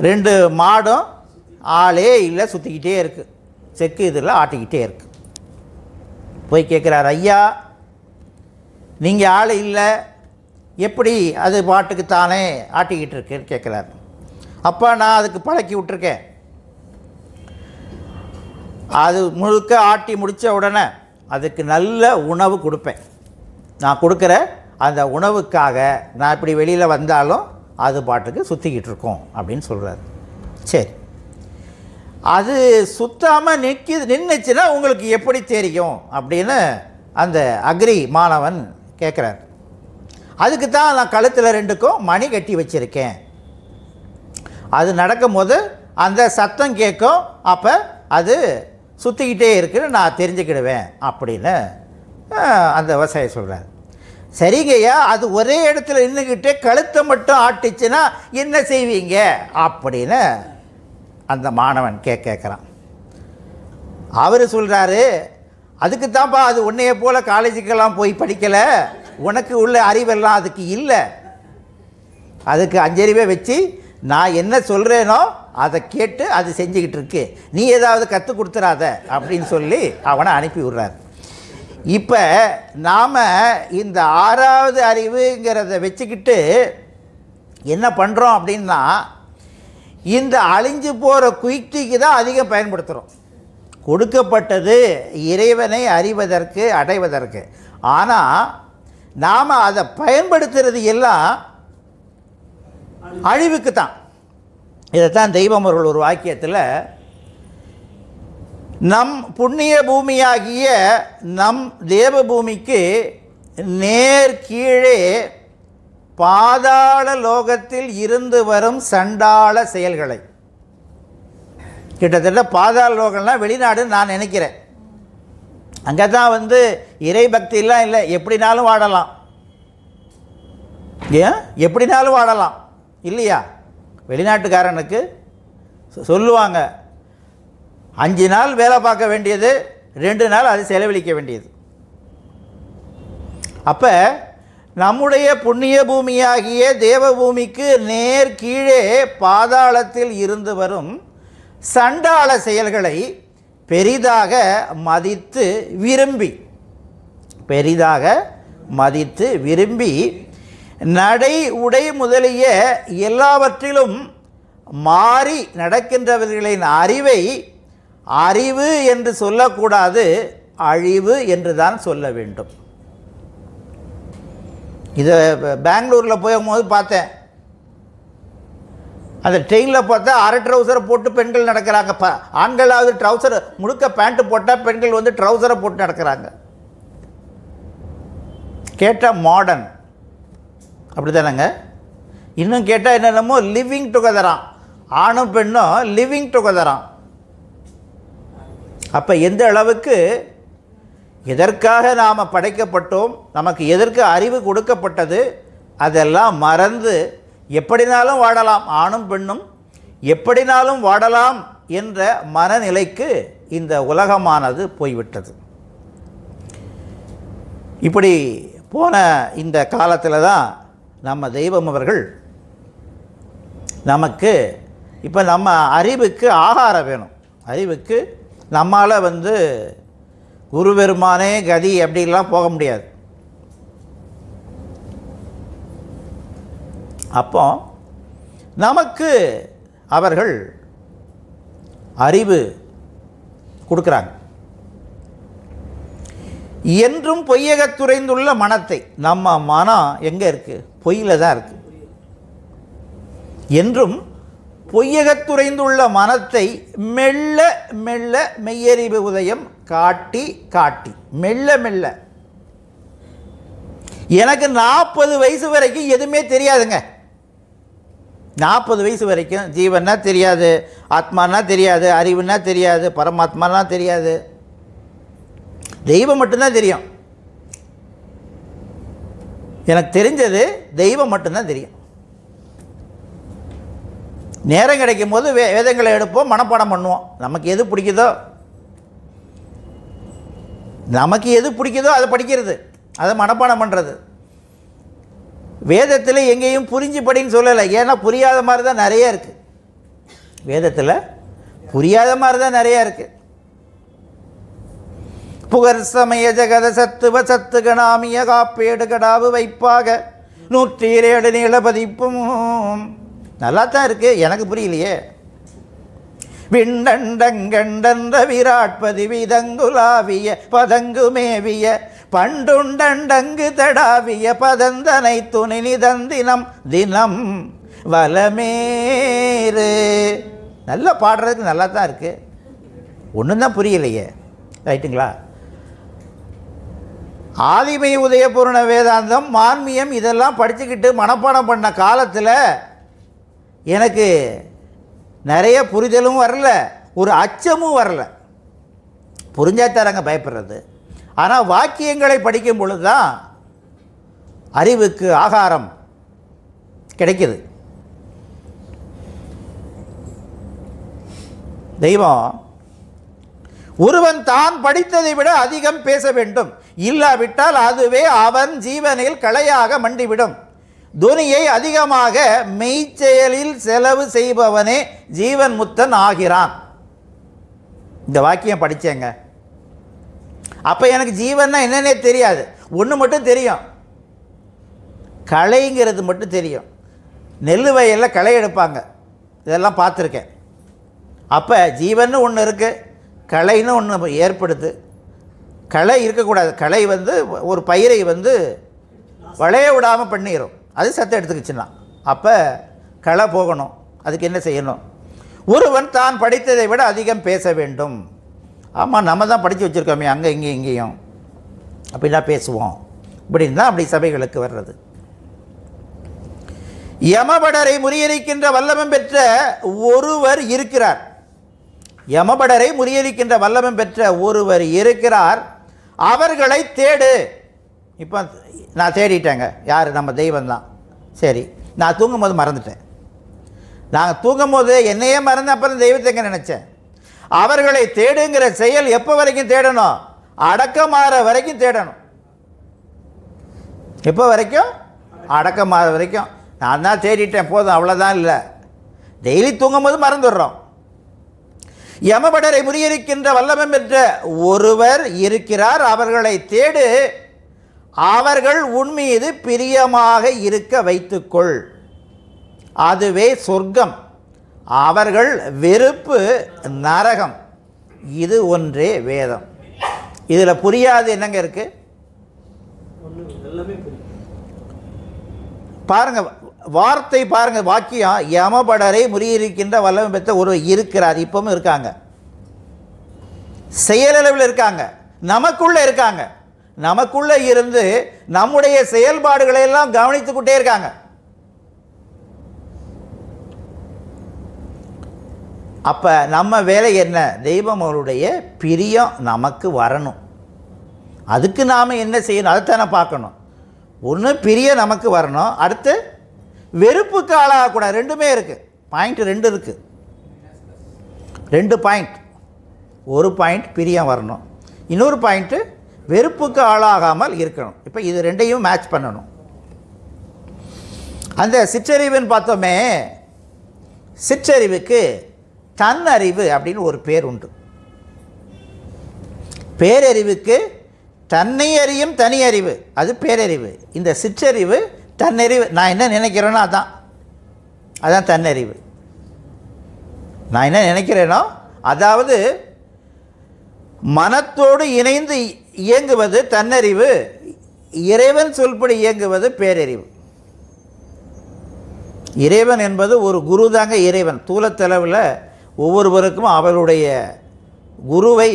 2 மாடும் ஆளே இல்லை, சுற்றிக்கிட்டே இருக்குது, செக்கு இதில் ஆட்டிக்கிட்டே இருக்குது. போய் கேட்குறாரு, ஐயா நீங்கள் ஆள் இல்லை, எப்படி அது பாட்டுக்கு தானே ஆட்டிக்கிட்டு இருக்குன்னு கேட்குறாரு. அப்போ நான் அதுக்கு பழக்கி விட்டுருக்கேன், அது முழுக்க ஆட்டி முடித்த உடனே அதுக்கு நல்ல உணவு கொடுப்பேன். நான் கொடுக்குற அந்த உணவுக்காக நான் இப்படி வெளியில் வந்தாலும் அது பாட்டுக்கு சுற்றிக்கிட்டு இருக்கோம் அப்படின்னு சொல்கிறார். சரி, அது சுத்தாமல் நின்றுச்சுன்னா உங்களுக்கு எப்படி தெரியும் அப்படின்னு அந்த அக்ரி மாணவன் கேட்குறார். அதுக்கு தான் நான் கழுத்தில் 2க்கும் மணி கட்டி வச்சுருக்கேன், அது நடக்கும் போது அந்த சத்தம் கேட்கும், அப்போ அது சுற்றிக்கிட்டே இருக்குன்னு நான் தெரிஞ்சுக்கிடுவேன் அப்படின்னு அந்த விவசாயி சொல்கிறார். சரிங்கய்யா, அது ஒரே இடத்துல நின்றுக்கிட்டே கழுத்தை மட்டும் ஆட்டிச்சுன்னா என்ன செய்வீங்க அப்படின்னு அந்த மாணவன் கேட்குறான். அவர் சொல்கிறாரு, அதுக்கு தான்ப்பா, அது உன்னைய போல் காலேஜுக்கெல்லாம் போய் படிக்கலை, உனக்கு உள்ள அறிவெல்லாம் அதுக்கு இல்லை, அதுக்கு 5 அறிவை வச்சு நான் என்ன சொல்கிறேனோ அதை கேட்டு அது செஞ்சுக்கிட்டு இருக்கு, நீ ஏதாவது கற்றுக் கொடுத்துறாத அப்படின்னு சொல்லி அவனை அனுப்பி விடுறாரு. இப்போ நாம் இந்த 6வது அறிவுங்கிறத வச்சுக்கிட்டு என்ன பண்ணுறோம் அப்படின்னா, இந்த அழிஞ்சு போகிற குயிக்டிக்கு தான் அதிகம் பயன்படுத்துகிறோம். கொடுக்கப்பட்டது இறைவனை அறிவதற்கு, அடைவதற்கு. ஆனால் நாம் அதை பயன்படுத்துறது எல்லாம் அழிவுக்கு தான். இதைத்தான் தெய்வம் அவர்கள் ஒரு வாக்கியத்தில், நம் புண்ணிய பூமியாகிய நம் தேவ பூமிக்கு நேர் கீழே பாதாள லோகத்தில் இருந்து வரும் சண்டாள செயல்களை, கிட்டத்தட்ட பாதாள லோகம்லாம் வெளிநாடுன்னு நான் நினைக்கிறேன். அங்கே தான் இறை பக்தியெல்லாம் இல்லை, எப்படினாலும் வாடலாம். ஏன் எப்படினாலும் வாடலாம் இல்லையா? வெளிநாட்டுக்காரனுக்கு சொல்லுவாங்க, 5 நாள் வேலை பார்க்க வேண்டியது, 2 நாள் அது செலவழிக்க வேண்டியது. அப்போ நம்முடைய புண்ணிய பூமியாகிய தேவ பூமிக்கு நேர் கீழே பாதாளத்தில் இருந்து வரும் சண்டாள செயல்களை பெரிதாக மதித்து விரும்பி, பெரிதாக மதித்து விரும்பி நடை உடை முதலிய எல்லாவற்றிலும் மாறி நடக்கின்றவர்களின் அறிவை அறிவு என்று சொல்லக்கூடாது, அழிவு என்று தான் சொல்ல வேண்டும். இதை பெங்களூரில் போகும்போது பார்த்தேன். அந்த ட்ரெயினில் பார்த்தா அரை ட்ரௌசரை போட்டு பெண்கள் நடக்கிறாங்க. ஆண்களாவது ட்ரௌசர் முழுக்க பேண்ட்டு போட்டால் பெண்கள் வந்து ட்ரௌசரை போட்டு நடக்கிறாங்க. கேட்டால் மாடர்ன் அப்படி தானேங்க. இன்னும் கேட்டால் என்னென்னமோ லிவிங் டுகெதரான், ஆணும் பெண்ணும் லிவிங் டுகெதரான். அப்போ எந்த அளவுக்கு எதற்காக நாம் படைக்கப்பட்டோம், நமக்கு எதற்கு அறிவு கொடுக்கப்பட்டது, அதெல்லாம் மறந்து எப்படினாலும் வாழலாம், ஆணும் பெண்ணும் எப்படினாலும் வாழலாம் என்ற மனநிலைக்கு இந்த உலகமானது போய்விட்டது. இப்படி போன இந்த காலத்தில் தான் நம்ம தெய்வம் அவர்கள் நமக்கு இப்போ நம்ம அறிவுக்கு ஆகாரம் வேணும். அறிவுக்கு நம்மால் வந்து குரு பெருமானே கதி அப்படிலாம் போக முடியாது. அப்போ நமக்கு அவர்கள் அறிவு கொடுக்குறாங்க. என்றும் பொய்யகத்துறைந்துள்ள மனத்தை, நம்ம மனம் எங்கே இருக்குது? பொய்யில் தான் இருக்குது. என்றும் பொய்யகத்துறைந்துள்ள மனத்தை மெல்ல மெல்ல மெய்யறிவு உதயம் காட்டி காட்டி மெல்ல மெல்ல. எனக்கு 40 வயசு வரைக்கும் எதுவுமே தெரியாதுங்க. 40 வயசு வரைக்கும் ஜீவன்னா தெரியாது, ஆத்மானா தெரியாது, அறிவுன்னா தெரியாது, பரமாத்மானா தெரியாது, தெய்வம் மட்டும்தான் தெரியும். எனக்கு தெரிஞ்சது தெய்வம் மட்டும்தான் தெரியும். நேரம் கிடைக்கும் போது வேதங்களை எடுப்போம், மனப்பாடம் பண்ணுவோம். நமக்கு எது பிடிக்குதோ அதை படிக்கிறது, அதை மனப்பாடம் பண்ணுறது. வேதத்தில் எங்கேயும் புரிஞ்சு படின்னு சொல்லலை. ஏன்னா புரியாத மாதிரி தான் நிறைய இருக்குது. வேதத்தில் புரியாத மாதிரி தான் நிறையா இருக்குது. புகர் சமய ஜெகத சத்துவ சத்து கணாமிய காப்பேடு கடாவு வைப்பாக 107 நீளபதிப்பும் நல்லா தான் இருக்குது. எனக்கு புரியலையே. விண்டண்டங்கண்டன்ற விராட்பதி விதங்குலாவிய பதங்குமேவிய பண்டுண்டண்டங்கு தடாவிய பதந்தனை துணி நிதந்தினம் தினம் வலமேறு. நல்லா பாடுறதுக்கு நல்லா தான் இருக்குது, ஒன்றும் தான் புரியலையே. ரைட்டுங்களா? ஆதிமை உதயபூர்ண வேதாந்தம், மான்மியம் இதெல்லாம் படிச்சுக்கிட்டு மனப்பாடம் பண்ண காலத்தில் எனக்கு நிறைய புரிதலும் வரல, ஒரு அச்சமும் வரல. புரிஞ்சாத்தாரங்க பயப்படுறது. ஆனால் வாக்கியங்களை படிக்கும் பொழுது தான் அறிவுக்கு ஆகாரம் கிடைக்குது. தெய்வம் ஒருவன் தான் படித்ததை விட அதிகம் பேச வேண்டும், இல்லாவிட்டால் அதுவே அவன் ஜீவனில் களையாக மண்டிவிடும். துனியை அதிகமாக மெய்ச்செயலில் செலவு செய்பவனே ஜீவன் முத்தன் ஆகிறான். இந்த வாக்கியம் படித்தேங்க. அப்போ எனக்கு ஜீவன்னா என்னன்னே தெரியாது. ஒன்று மட்டும் தெரியும், களைங்கிறது மட்டும் தெரியும். நெல் வயலில் களை எடுப்பாங்க, இதெல்லாம் பார்த்துருக்கேன். அப்போ ஜீவன்னு ஒன்று இருக்குது, களைன்னு ஒன்று ஏற்படுது. களை இருக்கக்கூடாது. களை வந்து ஒரு பயிரை வந்து வளைய விடாமல் பண்ணிடும், அது சத்தை எடுத்துக்கிச்சுன்னா. அப்போ களை போகணும். அதுக்கு என்ன செய்யணும்? ஒருவன் தான் படித்ததை விட அதிகம் பேச வேண்டும். ஆமாம், நம்ம தான் படித்து வச்சுருக்கோமே அங்கே இங்கேயும், அப்படின்னா பேசுவோம். இப்படின்னு தான் அப்படி சபைகளுக்கு வர்றது. யமபடரை முறியடிக்கின்ற வல்லமம் பெற்ற ஒருவர் இருக்கிறார். யமபடரை முறியடிக்கின்ற வல்லமம் பெற்ற ஒருவர் இருக்கிறார், அவர்களை தேடு. இப்போ நான் தேடிட்டேங்க. யார்? நம்ம தெய்வந்தான். சரி, நான் தூங்கும் போது மறந்துட்டேன். நான் தூங்கும் போது என்னையே மறந்து அப்புறம் தெய்வத்தைங்க நினச்சேன். அவர்களை தேடுங்கிற செயல் எப்போ வரைக்கும் தேடணும்? அடக்கமாற வரைக்கும் தேடணும். எப்போ வரைக்கும்? அடக்கமாற வரைக்கும். நான் தான் தேடிட்டேன் போதும், அவ்வளோதான். இல்லை, டெய்லி தூங்கும் போது மறந்துடுறோம். யமபடரை முறியடிக்கின்ற வல்லமம் பெற்ற ஒருவர் இருக்கிறார், அவர்களை தேடு. அவர்கள் உன்மீது பிரியமாக இருக்க வைத்துக்கொள், அதுவே சொர்க்கம். அவர்கள் வெறுப்பு நரகம். இது ஒன்றே வேதம். இதில் புரியாது என்னங்க இருக்கு பாருங்க, வார்த்தை பாருங்க, வாக்கியம். யமபடரை முறியிருக்கின்ற வல்லமை பெற்ற ஒருவர் இருக்கிறார், இப்பவும் இருக்காங்க, செயலளவில் இருக்காங்க, நமக்குள்ள இருக்காங்க. நமக்குள்ள இருந்து நம்முடைய செயல்பாடுகளை எல்லாம் கவனித்துக்கிட்டே இருக்காங்க. அப்ப நம்ம வேலை என்ன? தெய்வம் அவருடைய பிரியம் நமக்கு வரணும். அதுக்கு நாம் என்ன செய்யணும்? அதைத்தானே பார்க்கணும். ஒன்று பிரியம் நமக்கு வரணும், அடுத்து வெறுப்புக்கு ஆளாகக்கூடாது. ரெண்டுமே இருக்குது, பாயிண்ட் 2 இருக்குது, 2 பாயிண்ட். ஒரு பாயிண்ட் பிரியம் வரணும், இன்னொரு பாயிண்ட்டு வெறுப்புக்கு ஆளாகாமல் இருக்கணும். இப்போ இது ரெண்டையும் மேட்ச் பண்ணணும். அந்த சிற்றறிவுன்னு பார்த்தோமே, சிற்றறிவுக்கு தன்னறிவு அப்படின்னு ஒரு பேர் உண்டு. பேரறிவுக்கு தன்னை அறியும் தனி அறிவு, அது பேரறிவு. இந்த சிற்றறிவு தன்னறிவு. நான் என்ன நினைக்கிறேனோ அதான் தன்னறிவு. நான் என்ன நினைக்கிறேனோ, அதாவது மனத்தோடு இணைந்து இயங்குவது தன்னறிவு, இறைவன் சொல்படி இயங்குவது பேரறிவு. இறைவன் என்பது ஒரு குரு தாங்க இறைவன். தூலத்தளவில் ஒவ்வொருவருக்கும் அவருடைய குருவை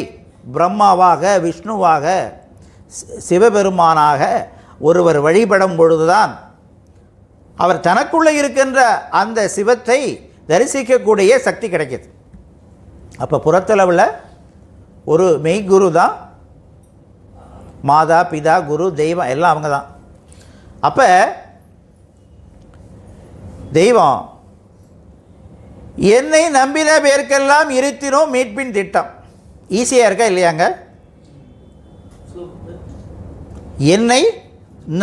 பிரம்மாவாக, விஷ்ணுவாக, சிவபெருமானாக ஒருவர் வழிபடும் பொழுதுதான் அவர் தனக்குள்ளே இருக்கின்ற அந்த சிவத்தை தரிசிக்கக்கூடிய சக்தி கிடைக்கிது. அப்போ புறத்தளவில் ஒரு மெய்குரு தான், மாதா பிதா குரு தெய்வம் எல்லாம் அவங்க தான். அப்போ தெய்வம் என்னை நம்பின பேருக்கெல்லாம் இருத்தினோம் மீட்பின் திட்டம். ஈஸியாக இருக்கா இல்லையாங்க? என்னை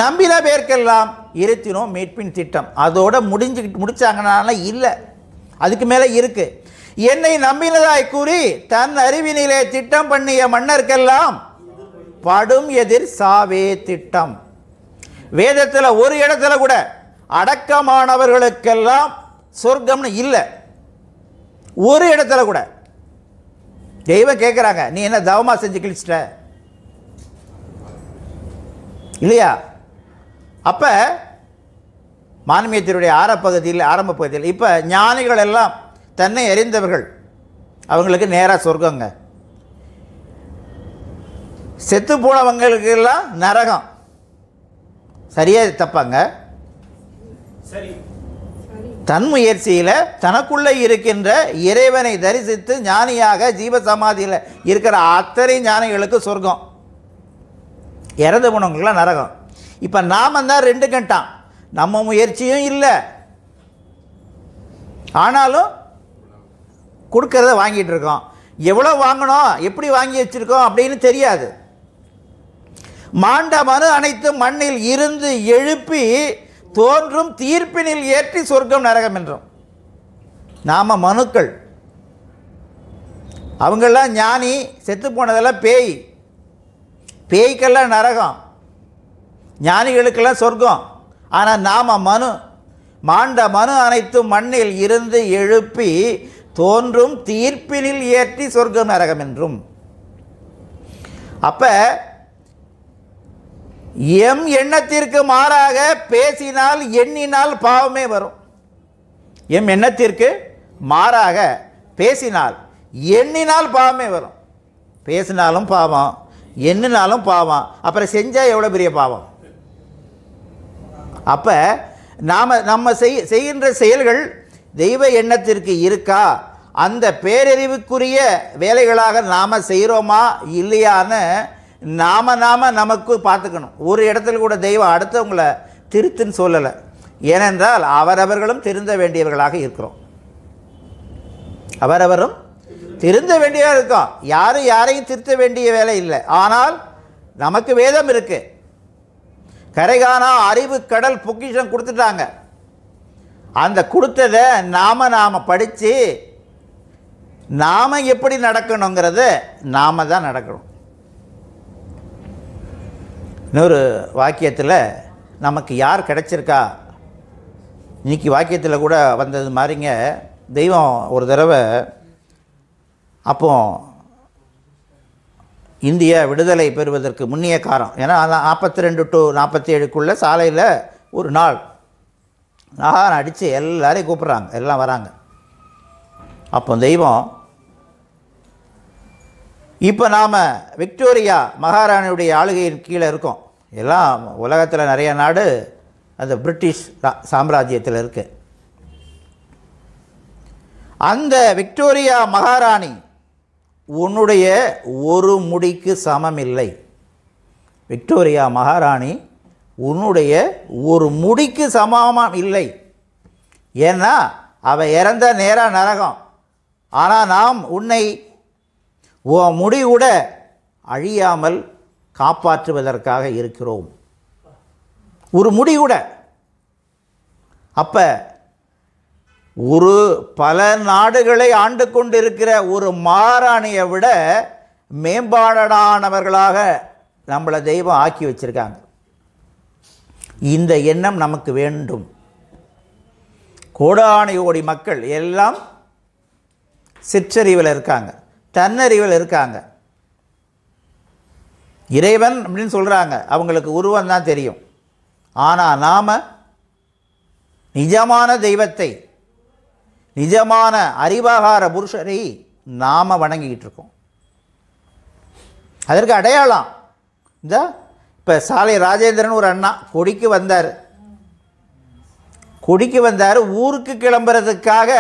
நம்பின பேருக்கெல்லாம் இருத்தினோம் மீட்பின் திட்டம். அதோட முடிச்சாங்கன்னா இல்லை, அதுக்கு மேலே இருக்கு. என்னை நம்பினதாய் கூறி தன் அறிவினிலே திட்டம் பண்ணிய மன்னர்க்கெல்லாம் படும் எதிர் சாவே திட்டம். வேதத்தில் ஒரு இடத்துல கூட அடக்கமானவர்களுக்கெல்லாம் சொர்க்கம்னு இல்லை, ஒரு இடத்துல கூட. தெய்வம் கேட்குறாங்க, நீ என்ன தவமா செஞ்சு கிழிச்சிட்ட இல்லையா? அப்போ மான்மியத்தினுடைய ஆரம்ப பகுதியில் இப்போ ஞானிகள் எல்லாம் தன்னை அறிந்தவர்கள், அவங்களுக்கு நேராக சொர்க்கங்க. செத்து போனவங்களுக்கு எல்லாம் நரகம். சரியா தப்பாங்க? தன் முயற்சியில் தனக்குள்ளே இருக்கின்ற இறைவனை தரிசித்து ஞானியாக ஜீவசமாதியில் இருக்கிற அத்தனை ஞானிகளுக்கு சொர்க்கம், இறந்து போனவங்களுக்குலாம் நரகம். இப்போ நாம் தான் 2 கண்டான். நம்ம முயற்சியும் இல்லை, ஆனாலும் கொடுக்கறத வாங்கிட்டு இருக்கோம். எவ்வளோ வாங்கணும், எப்படி வாங்கி வச்சுருக்கோம் அப்படின்னு தெரியாது. மாண்ட மனு அனைத்து மண்ணில் இருந்து எழுப்பி தோன்றும் தீர்ப்பினில் ஏற்றி சொர்க்கம் நரகம் என்றும். நாம மனுக்கள், அவங்கெல்லாம் ஞானி, செத்து போனதெல்லாம் பேய். பேய்க்கெல்லாம் நரகம், ஞானிகளுக்கெல்லாம் சொர்க்கம். ஆனால் நாம மனு, மாண்ட மனு அனைத்து மண்ணில் இருந்து எழுப்பி தோன்றும் தீர்ப்பினில் ஏற்றி சொர்க்கம் நரகம் என்றும். அப்ப எம் எண்ணத்திற்கு மாறாக பேசினால் எண்ணினால் பாவமே வரும். எம் எண்ணத்திற்கு மாறாக பேசினால் எண்ணினால் பாவமே வரும். பேசினாலும் பாவம், எண்ணினாலும் பாவம், அப்புறம் செஞ்சால் எவ்வளோ பெரிய பாவம். அப்போ நம்ம செய்கின்ற செயல்கள் தெய்வ எண்ணத்திற்கு இருக்கா, அந்த பேரறிவுக்குரிய வேலைகளாக நாம் செய்கிறோமா இல்லையான்னு நாம நமக்கு பார்த்துக்கணும். ஒரு இடத்துல கூட தெய்வம் அடுத்தவங்களை திருத்துன்னு சொல்லலை. ஏனென்றால் அவரவர்களும் திருந்த வேண்டியவர்களாக இருக்கிறோம். அவரவரும் திருந்த வேண்டியதாக இருக்கோம். யாரும் யாரையும் திருத்த வேண்டிய வேலை இல்லை. ஆனால் நமக்கு வேதம் இருக்கு, கரைகானா அறிவு கடல் பொக்கிஷம் கொடுத்துட்டாங்க. அந்த கொடுத்ததை நாம படித்து நாம் எப்படி நடக்கணுங்கிறத நாம தான் நடக்கணும். இன்னொரு வாக்கியத்தில் நமக்கு யார் கிடைச்சிருக்கா, இன்றைக்கி வாக்கியத்தில் கூட வந்தது மாதிரிங்க, தெய்வம் ஒரு தடவை அப்போ இந்தியா விடுதலை பெறுவதற்கு முன்னிய காலம், ஏன்னா 42 to 47 சாலையில் ஒரு நாள் நாகாரம் அடித்து எல்லாரையும் கூப்பிட்றாங்க, எல்லாம் வராங்க. அப்போ தெய்வம், இப்போ நாம் விக்டோரியா மகாராணியுடைய ஆளுகையின் கீழே இருக்கோம். எல்லாம் உலகத்தில் நிறைய நாடு அந்த பிரிட்டிஷ் சாம்ராஜ்யத்தில் இருக்குது. அந்த விக்டோரியா மகாராணி உன்னுடைய ஒரு முடிக்கு சமம் இல்லை. விக்டோரியா மகாராணி உன்னுடைய ஒரு முடிக்கு சமமாக இல்லை. ஏன்னா அவள் இறந்த நேராக நரகம். ஆனால் நாம் உன்னை உன் முடி கூட அழியாமல் காப்பாற்றுவதற்காக இருக்கிறோம். ஒரு முடி கூட. அப்போ ஒரு பல நாடுகளை ஆண்டு கொண்டிருக்கிற ஒரு மகாராணியை விட மேம்பாடானவர்களாக நம்மளை தெய்வம் ஆக்கி வச்சிருக்காங்க. இந்த எண்ணம் நமக்கு வேண்டும். கோடானி கோடி மக்கள் எல்லாம் சிற்றறிவில் இருக்காங்க, தன்னறிவில் இருக்காங்க. இறைவன் அப்படின்னு சொல்கிறாங்க, அவங்களுக்கு உருவம் தான் தெரியும். ஆனால் நாம் நிஜமான தெய்வத்தை, நிஜமான அறிவாகார புருஷரை நாம் வணங்கிக்கிட்டு இருக்கோம். அதற்கு அடையாளம் இந்த இப்போ சாலை ராஜேந்திரன் ஒரு அண்ணா கொடிக்கு வந்தார். ஊருக்கு கிளம்புறதுக்காக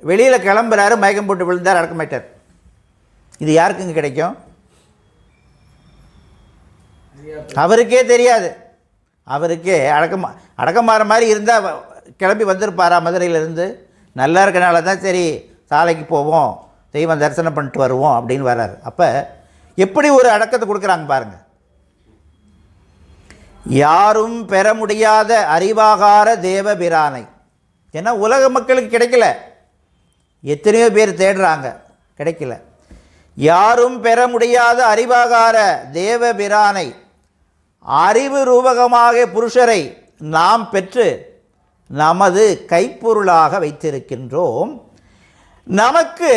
வெளியில் கிளம்புறாரு, மயக்கம் போட்டு விழுந்தார், அடக்கமாயிட்டார். இது யாருக்குங்க கிடைக்கும்? அவருக்கே தெரியாது. அவருக்கே அடக்கமாற மாதிரி இருந்தால் கிளம்பி வந்திருப்பாரா மதுரையிலேருந்து? நல்லா இருக்கனால தான் சரி சாலைக்கு போவோம், தெய்வம் தரிசனம் பண்ணிட்டு வருவோம் அப்படின்னு வர்றாரு. அப்போ எப்படி ஒரு அடக்கத்தை கொடுக்குறாங்க பாருங்கள். யாரும் பெற முடியாத அறிவாகார தேவபிரானை. ஏன்னா உலக மக்களுக்கு கிடைக்கல, எத்தனையோ பேர் தேடுறாங்க, கிடைக்கல. யாரும் பெற முடியாத அறிவாகார தேவபிரானை, அறிவு ரூபகமாக புருஷரை நாம் பெற்று நமது கைப்பொருளாக வைத்திருக்கின்றோம். நமக்கு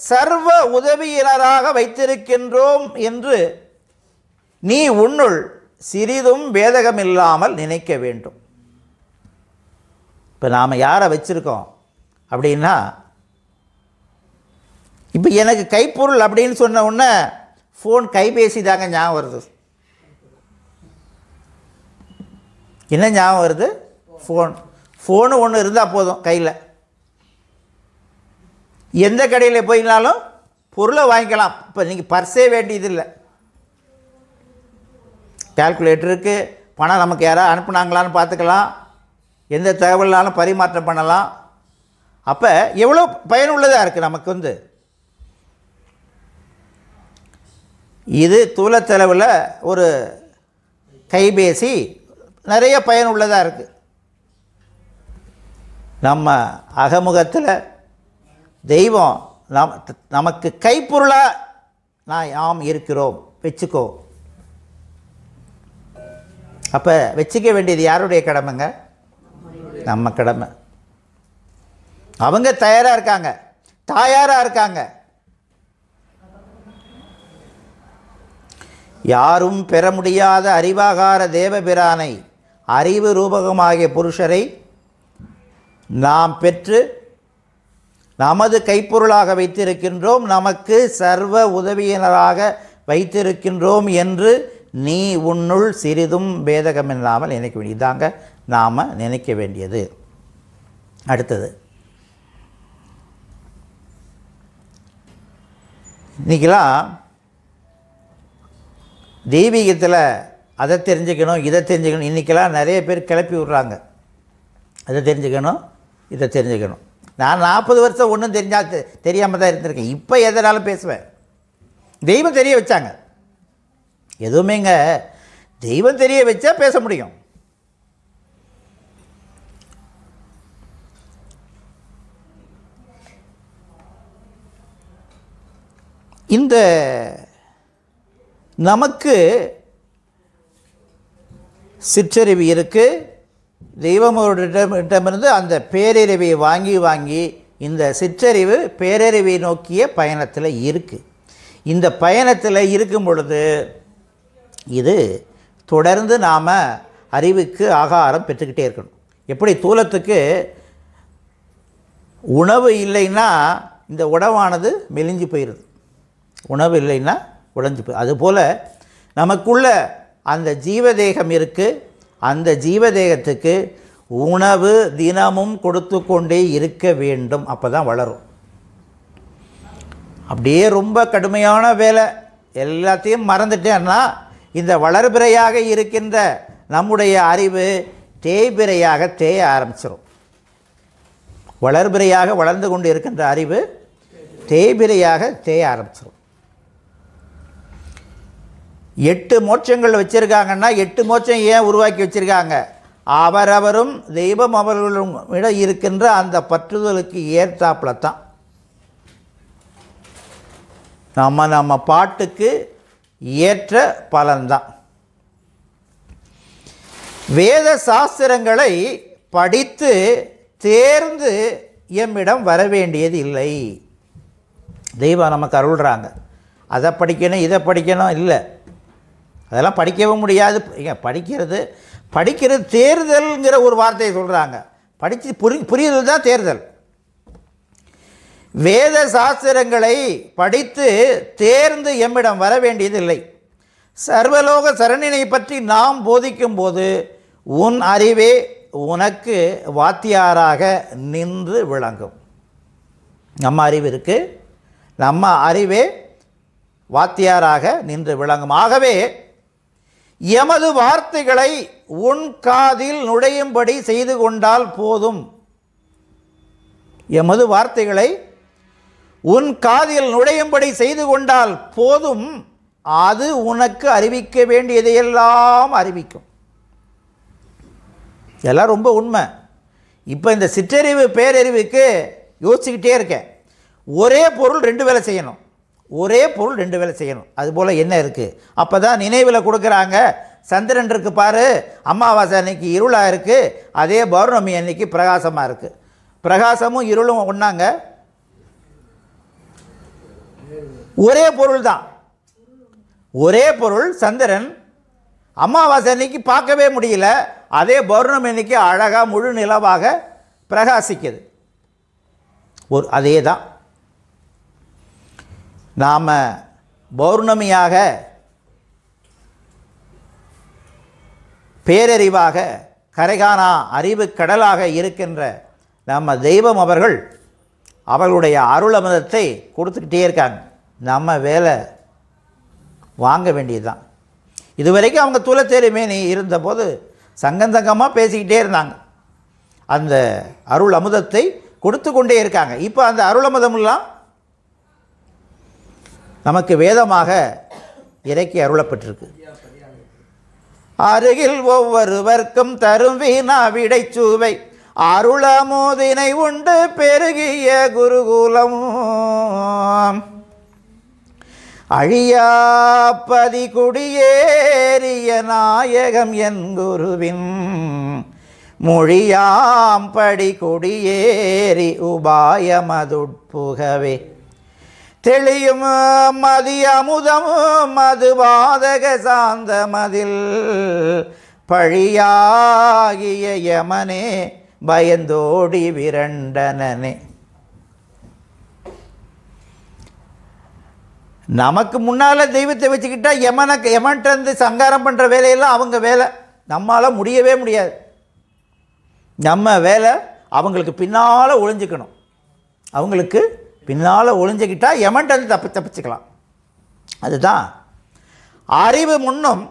சர்வ உதவியினராக வைத்திருக்கின்றோம் என்று நீ உன்னுள் சிறிதும் பேதகமில்லாமல் நினைக்க வேண்டும். இப்போ நாம் யாரை வச்சுருக்கோம் அப்படின்னா, இப்போ எனக்கு கைப்பொருள் அப்படின்னு சொன்ன உடனே ஃபோன், கைபேசி தாங்க ஞாபகம் வருது. என்ன ஞாபகம் வருது? ஃபோனு ஒன்று இருந்தால் போதும் கையில். எந்த கடையில் போயினாலும் பொருளை வாங்கிக்கலாம். இப்போ நீங்கள் பர்ஸே வேண்டியதில்லை. கால்குலேட்டர் இருக்குது, பணம் நமக்கு யாராவது அனுப்புனாங்களான்னு பார்த்துக்கலாம், எந்த தகவல்னாலும் பரிமாற்றம் பண்ணலாம். அப்போ எவ்வளோ பயனுள்ளதாக இருக்குது நமக்கு. இது தூளத்தளவில் ஒரு கைபேசி நிறைய பயனுள்ளதாக இருக்குது. நம்ம அகமுகத்தில் தெய்வம் நமக்கு கைப்பொருளாக நாம் இருக்கிறோம், வச்சுக்கோ. அப்போ வச்சுக்க வேண்டியது யாருடைய கடமைங்க? நம்ம கடமை. அவங்க தயாராக இருக்காங்க, தாயாராக இருக்காங்க. யாரும் பெற முடியாத அறிவாகார தேவபிரானை, அறிவு ரூபகமாகிய புருஷரை நாம் பெற்று நமது கைப்பொருளாக வைத்திருக்கின்றோம், நமக்கு சர்வ உதவியினராக வைத்திருக்கின்றோம் என்று நீ உன்னுள் சிறிதும் பேதகமில்லாமல் நினைக்க வேண்டியது. இதாங்க நாம் நினைக்க வேண்டியது. அடுத்தது, இன்றைக்கெல்லாம் தெய்வீகத்தில் அதை தெரிஞ்சுக்கணும், இதை தெரிஞ்சுக்கணும். இன்றைக்கெல்லாம் நிறைய பேர் கிளப்பி விட்றாங்க, அதை தெரிஞ்சுக்கணும், இதை தெரிஞ்சுக்கணும். நான் 40 வருஷம் ஒன்றும் தெரியாமல் தான் இருந்திருக்கேன். இப்போ எதனாலும் பேசுவேன். தெய்வம் தெரிய வச்சாங்க. எதுவுமேங்க தெய்வம் தெரிய வச்சா பேச முடியும். இந்த நமக்கு சிற்றறிவு இருக்குது. தெய்வமோரிடமிருந்து அந்த பேரறிவை வாங்கி வாங்கி இந்த சிற்றறிவு பேரறிவை நோக்கிய பயணத்தில் இருக்குது. இந்த பயணத்தில் இருக்கும் பொழுது இது தொடர்ந்து நாம் அறிவுக்கு ஆகாரம் பெற்றுக்கிட்டே இருக்கணும். எப்படி தூலத்துக்கு உணவு இல்லைன்னா இந்த உணவானது மெலிஞ்சு போயிடுது, உணவு இல்லைன்னா உடைஞ்சு போய். அதுபோல் நமக்குள்ள அந்த ஜீவதேகம் இருக்குது. அந்த ஜீவதேகத்துக்கு உணவு தினமும் கொடுத்து கொண்டே இருக்க வேண்டும். அப்போ தான் வளரும். அப்படியே ரொம்ப கடுமையான வேலை எல்லாத்தையும் மறந்துட்டேன்னா இந்த வளர்பிறையாக இருக்கின்ற நம்முடைய அறிவு தேய்பிறையாக தேய ஆரம்பிச்சிடும். வளர்பிறையாக வளர்ந்து கொண்டு இருக்கின்ற அறிவு தேய்பிறையாக தேய ஆரம்பிச்சிடும். 8 மோட்சங்கள் வச்சுருக்காங்கன்னா 8 மோட்சம் ஏன் உருவாக்கி வச்சுருக்காங்க? அவரவரும் தெய்வம் அவர்களும் விட இருக்கின்ற அந்த பற்றுதலுக்கு ஏற்றாப்புல தான். நம்ம பாட்டுக்கு ஏற்ற பலன்தான். வேத சாஸ்திரங்களை படித்து தேர்ந்து எம்மிடம் வர வேண்டியது இல்லை. தெய்வம் நமக்கு அருள்றாங்க, அதை படிக்கணும் இதை படிக்கணும் இல்லை, அதெல்லாம் படிக்கவும் முடியாது. படிக்கிறது தேர்தல்ங்கிற ஒரு வார்த்தையை சொல்கிறாங்க. படித்து புரியுதல் தான் தேர்தல். வேத சாஸ்திரங்களை படித்து தேர்ந்து எம்மிடம் வர வேண்டியதில்லை. சர்வலோக சரணினை பற்றி நாம் போதிக்கும் போது உன் அறிவே உனக்கு வாத்தியாராக நின்று விளங்கும். நம்ம அறிவு இருக்குது, நம்ம அறிவே வாத்தியாராக நின்று விளங்கும். ஆகவே எமது வார்த்தைகளை உன் காதில் நுழையும்படி செய்து கொண்டால் போதும். எமது வார்த்தைகளை உன் காதில் நுழையும்படி செய்து கொண்டால் போதும். அது உனக்கு அறிவிக்க வேண்டியதையெல்லாம் அறிவிக்கும். இதெல்லாம் ரொம்ப உண்மை. இப்போ இந்த சிற்றறிவு பேரறிவுக்கு யோசிச்சுக்கிட்டே இருக்கேன். ஒரே பொருள் 2 வேலை செய்யணும், ஒரே பொருள் 2 வேலை செய்யணும். அதுபோல் என்ன இருக்குது? அப்போ தான் நினைவில் கொடுக்குறாங்க. சந்திரன் இருக்கு பாரு, அமாவாசை அன்னைக்கு இருளாக இருக்குது, அதே பௌர்ணமி அன்னைக்கு பிரகாசமாக இருக்குது. பிரகாசமும் இருளும் ஒன்றாங்க, ஒரே பொருள் தான். ஒரே பொருள் சந்திரன் அமாவாசை அன்னைக்கு பார்க்கவே முடியல, அதே பௌர்ணமி அன்னைக்கு அழகாக முழு நிலவாக பிரகாசிக்குது. அதே தான் நாம் பௌர்ணமியாக பேரறிவாக கரைகானா அறிவு கடலாக இருக்கின்ற நம்ம தெய்வம் அவர்களுடைய அருள் அமிர்தத்தை கொடுத்துக்கிட்டே இருக்காங்க. நம்ம வேலை வாங்க வேண்டியது தான். இதுவரைக்கும் அவங்க தூளத்தேரிமேனி இருந்தபோது சங்கந்தங்கமாக பேசிக்கிட்டே இருந்தாங்க, அந்த அருள் அமுதத்தை கொடுத்து கொண்டே இருக்காங்க. இப்போ அந்த அருள் அமுதமெல்லாம் நமக்கு வேதமாக இறக்கி அருளப்பட்டிருக்கு. அருகில் ஒவ்வொருவர்க்கும் தரும் வீணா விடைச்சூவை அருளமோதினை உண்டு பெருகிய குருகுலம் அழியாப்பதி குடியேறிய நாயகம் என் குருவின் மொழியாம் படி குடியேறி உபாயமதுட்புகவே தெளியும் மதிய அமுதமும் மது வாதக சாந்த மதில் பழியாகிய யமனே பயந்தோடி விரண்டனே. நமக்கு முன்னால் தெய்வத்தை வச்சுக்கிட்டா யமன்ட்டு சங்காரம் பண்ணுற வேலையெல்லாம் அவங்க வேலை, நம்மளால் முடியவே முடியாது. நம்ம வேலை அவங்களுக்கு பின்னால் ஒளிஞ்சிக்கணும். அவங்களுக்கு பின்னால் ஒளிஞ்சிக்கிட்டால் யமன்ட்டு தப்பிச்சுக்கலாம். அதுதான் அறிவு முன்னும்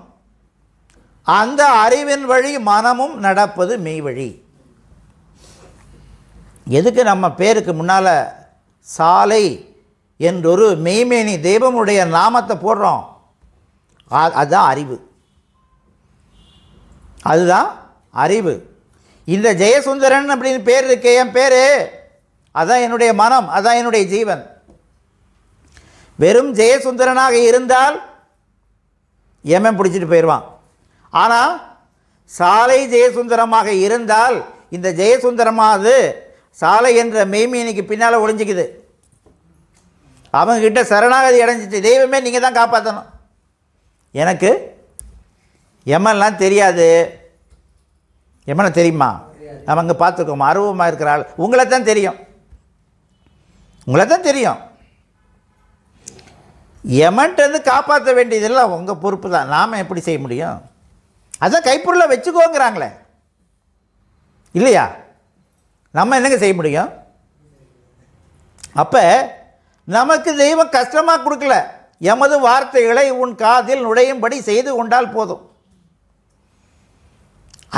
அந்த அறிவின் வழி மனமும் நடப்பது மெய் வழி. எதுக்கு நம்ம பேருக்கு முன்னால் சாலை என்றொரு மெய்மேனி தெய்வமுடைய நாமத்தை போடுறோம்? அதுதான் அறிவு, அதுதான் அறிவு. இந்த ஜெயசுந்தரன் அப்படின்னு பேர் இருக்கு, என் பேர், அதான் என்னுடைய மனம், அதான் என்னுடைய ஜீவன். வெறும் ஜெயசுந்தரனாக இருந்தால் எமன் பிடிச்சிட்டு போயிடுவான். ஆனால் சாலை ஜெயசுந்தரமாக இருந்தால் இந்த ஜெயசுந்தரமாவது சாலை என்ற மெய்மீனுக்கு பின்னால் ஒளிஞ்சிக்குது. அவங்கக்கிட்ட சரணாகதி அடைஞ்சிச்சு. தெய்வமே நீங்கள் தான் காப்பாற்றணும். எனக்கு எமன்லாம் தெரியாது. எமனை தெரியுமா? அவங்க பார்த்துருக்கோம். அருவமாக இருக்கிற ஆள். உங்களை தான் தெரியும். உங்களை தான் தெரியும். எமன்ட்டு காப்பாற்ற வேண்டியதெல்லாம் உங்கள் பொறுப்பு தான். நாம் எப்படி செய்ய முடியும்? அதான் கைப்பொருளை வச்சுக்கோங்கிறாங்களே இல்லையா? நம்ம என்னங்க செய்ய முடியும்? அப்போ நமக்கு தெய்வம் கஷ்டமாக கொடுக்கல. எமது வார்த்தைகளை உன் காதில் நுழையும்படி செய்து கொண்டால் போதும்.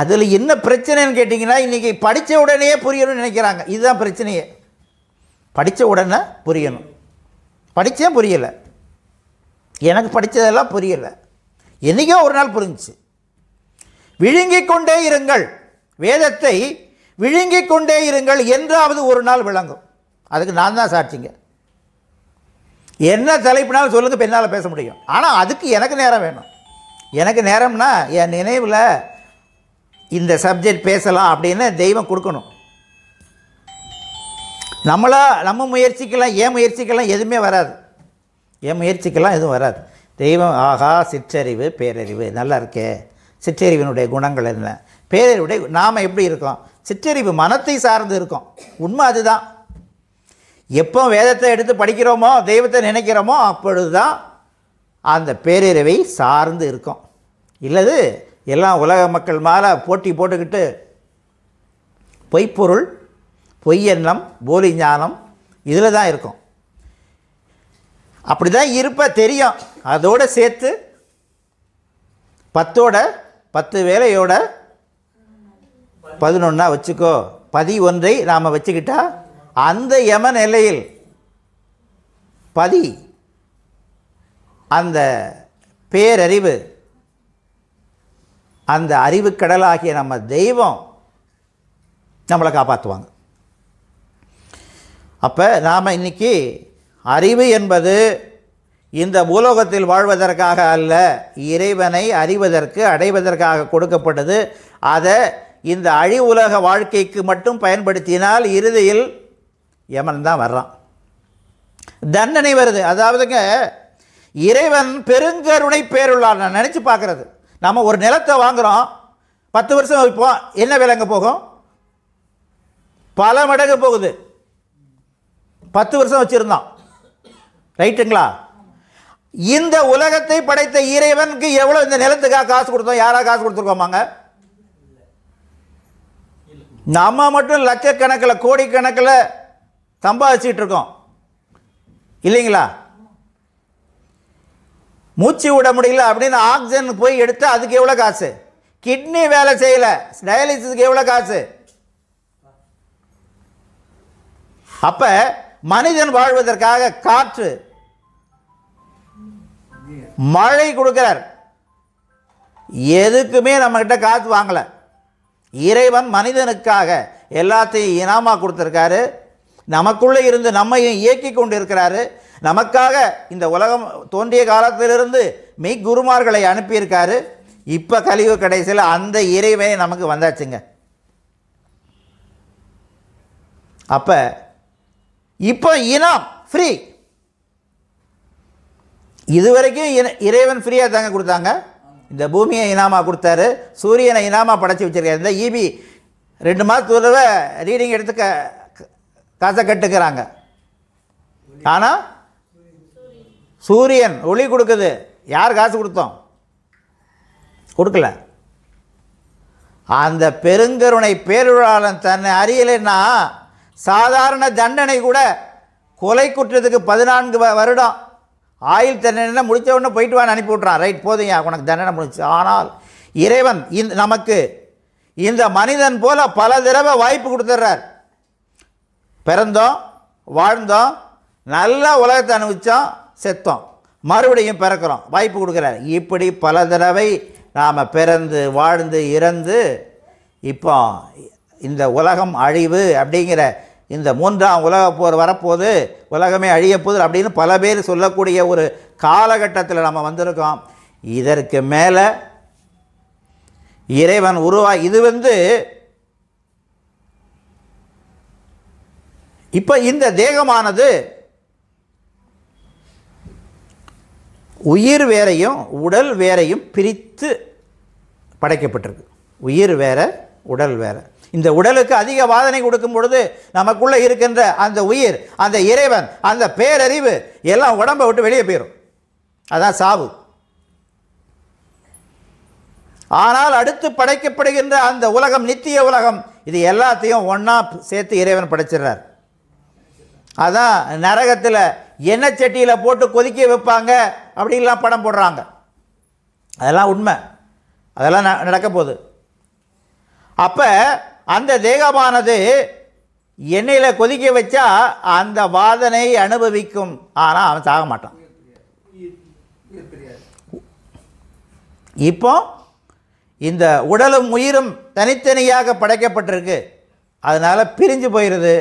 அதில் என்ன பிரச்சனைன்னு கேட்டிங்கன்னா, இன்றைக்கி படித்த உடனே புரியணும்னு நினைக்கிறாங்க. இதுதான் பிரச்சனையே. படித்த உடனே புரியணும். படித்தேன் புரியலை. எனக்கு படித்ததெல்லாம் புரியலை. என்றைக்கோ ஒரு நாள் புரிஞ்சிச்சு. விழுங்கிக் கொண்டே இருங்கள், வேதத்தை விழுங்கிக் கொண்டே இருங்கள், என்றாவது ஒரு நாள் விளங்கும். அதுக்கு நான் தான் சாட்சிங்க. என்ன தலைப்புனாலும் சொல்லுங்கள், பெண்ணால் பேச முடியும். ஆனால் அதுக்கு எனக்கு நேரம் வேணும். எனக்கு நேரம்னா என் நினைவில் இந்த சப்ஜெக்ட் பேசலாம் அப்படின்னு தெய்வம் கொடுக்கணும். நம்ம முயற்சிக்கெல்லாம் என் முயற்சிக்கெல்லாம் எதுவுமே வராது. என் முயற்சிக்கெல்லாம் எதுவும் வராது. தெய்வம் ஆகா சிற்றறிவு பேரறிவு நல்லா இருக்கே. சிற்றறிவினுடைய குணங்கள் என்ன, பேரறிவுடைய நாம் எப்படி இருக்கோம்? சிற்றறிவு மனத்தை சார்ந்து இருக்கோம். உண்மை அதுதான். எப்போ வேதத்தை எடுத்து படிக்கிறோமோ, தெய்வத்தை நினைக்கிறோமோ, அப்பொழுது தான் அந்த பேரறிவை சார்ந்து இருக்கும். இல்லது எல்லாம் உலக மக்கள் மேலே போட்டி போட்டுக்கிட்டு பொய்ப்பொருள், பொய்யெண்ணம், போலி ஞானம் இதில் தான் இருக்கும். அப்படி தான் இருப்ப தெரியும். அதோடு சேர்த்து 10 வேலையோட 11 வச்சுக்கோ. 11 நாம் வச்சுக்கிட்டா அந்த யம நிலையில் அந்த பேரறிவு, அந்த அறிவு கடலாகிய நம்ம தெய்வம் நம்மளை காப்பாற்றுவாங்க. அப்போ நாம் இன்றைக்கி அறிவு என்பது இந்த பூலோகத்தில் வாழ்வதற்காக அல்ல, இறைவனை அறிவதற்கு அடைவதற்காக கொடுக்கப்பட்டது. அதை இந்த உலக வாழ்க்கைக்கு மட்டும் பயன்படுத்தினால் இறுதியில் யமன் தான் வர்றான், தண்டனை வருது. அதாவதுங்க, இறைவன் பெருங்கருணை பேருள்ளார். நான் நினச்சி பார்க்குறது, நம்ம ஒரு நிலத்தை வாங்குகிறோம், 10 வருஷம் வைப்போம், என்ன விலைங்க போகும்? பல மடங்கு போகுது. 10 வருஷம் வச்சுருந்தோம், ரைட்டுங்களா? இந்த உலகத்தை படைத்த இறைவனுக்கு எவ்வளோ இந்த நிலத்துக்காக காசு கொடுத்தோம்? யாராக காசு கொடுத்துருக்கோமாங்க? நம்ம மட்டும் லட்சக்கணக்கில் கோடிக்கணக்கில் சம்பாதிச்சிட்டு இருக்கோம் இல்லைங்களா? மூச்சு விட முடியல அப்படின்னு ஆக்சிஜன் போய் எடுத்து அதுக்கு எவ்வளோ காசு? கிட்னி வேலை செய்யலை, டயாலிசிஸ்க்கு எவ்வளோ காசு? அப்போ மனிதன் வாழ்வதற்காக காற்று, மழை கொடுக்கிறார். எதுக்குமே நம்மகிட்ட காற்று வாங்கலை. இறைவன் மனிதனுக்காக எல்லாத்தையும் இனாமாக கொடுத்துருக்காரு. நமக்குள்ளே இருந்து நம்மையும் இயக்கி கொண்டு இருக்கிறாரு. நமக்காக இந்த உலகம் தோன்றிய காலத்திலிருந்து மெய்க்குருமார்களை அனுப்பியிருக்காரு. இப்போ கலியுக கடைசியில் அந்த இறைவனை நமக்கு வந்தாச்சுங்க. அப்போ இப்போ இனம் ஃப்ரீ. இதுவரைக்கும் இறைவன் ஃப்ரீயாக தாங்க கொடுத்தாங்க. இந்த பூமியை இனாமாக கொடுத்தாரு, சூரியனை இனாமாக படைச்சி வச்சுருக்காரு. இந்த ஈபி 2 மாதத்துல ரீடிங் எடுத்து காசை கட்டுக்கிறாங்க. ஆனால் சூரியன் ஒளி கொடுக்குது. யார் காசு கொடுத்தோம்? கொடுக்கல. அந்த பெருங்கருணை பேருளாளன் தன்னை அறியலைன்னா சாதாரண தண்டனை கூட, கொலை குற்றத்துக்கு 14 வருடம் ஆயுள் தண்டனை முடித்த உடனே போயிட்டு வான்னு அனுப்பி விட்றான். ரைட், போதுங்க, உனக்கு தண்டனை முடிச்சு. ஆனால் இறைவன் நமக்கு இந்த மனிதன் போல பல தடவை வாய்ப்பு கொடுத்துட்றார். பிறந்தோம், வாழ்ந்தோம், நல்ல உலகத்தை அனுபவித்தோம், செத்தோம், மறுபடியும் பிறக்கிறோம், வாய்ப்பு கொடுக்குறார். இப்படி பல தடவை நாம் பிறந்து வாழ்ந்து இறந்து இப்போ இந்த உலகம் அழிவு அப்படிங்கிற இந்த 3ஆம் உலகப் போர் வரப்போது, உலகமே அழிய போகுது அப்படின்னு பல பேர் சொல்லக்கூடிய ஒரு காலகட்டத்தில் நம்ம வந்திருக்கோம். இதற்கு மேலே இறைவன் இது இப்போ இந்த தேகமானது உயிர் வேறையும் உடல் வேறையும் பிரித்து படைக்கப்பட்டிருக்கு. உயிர் வேற, உடல் வேற. இந்த உடலுக்கு அதிக வாதனை கொடுக்கும் பொழுது நமக்குள்ளே இருக்கின்ற அந்த உயிர், அந்த இறைவன், அந்த பேரறிவு எல்லாம் உடம்பை விட்டு வெளியே போயிடும். அதான் சாவு. ஆனால் அடுத்து படைக்கப்படுகின்ற அந்த உலகம், நித்திய உலகம், இது எல்லாத்தையும் ஒன்றா சேர்த்து இறைவன் படைச்சிடுறார். அதான் நரகத்தில் எண்ணெய் சட்டியில் போட்டு கொதிக்க வைப்பாங்க அப்படின்லாம் படம் போடுறாங்க. அதெல்லாம் உண்மை, அதெல்லாம் நடக்க போகுது. அப்போ அந்த தேகமானது எண்ணெயில் கொதிக்க வச்சா அந்த வாதனை அனுபவிக்கும். ஆனால் அவன் சாக மாட்டான். இப்போ இந்த உடலும் உயிரும் தனித்தனியாக படைக்கப்பட்டிருக்கு. அதனால் பிரிஞ்சு போயிடுது.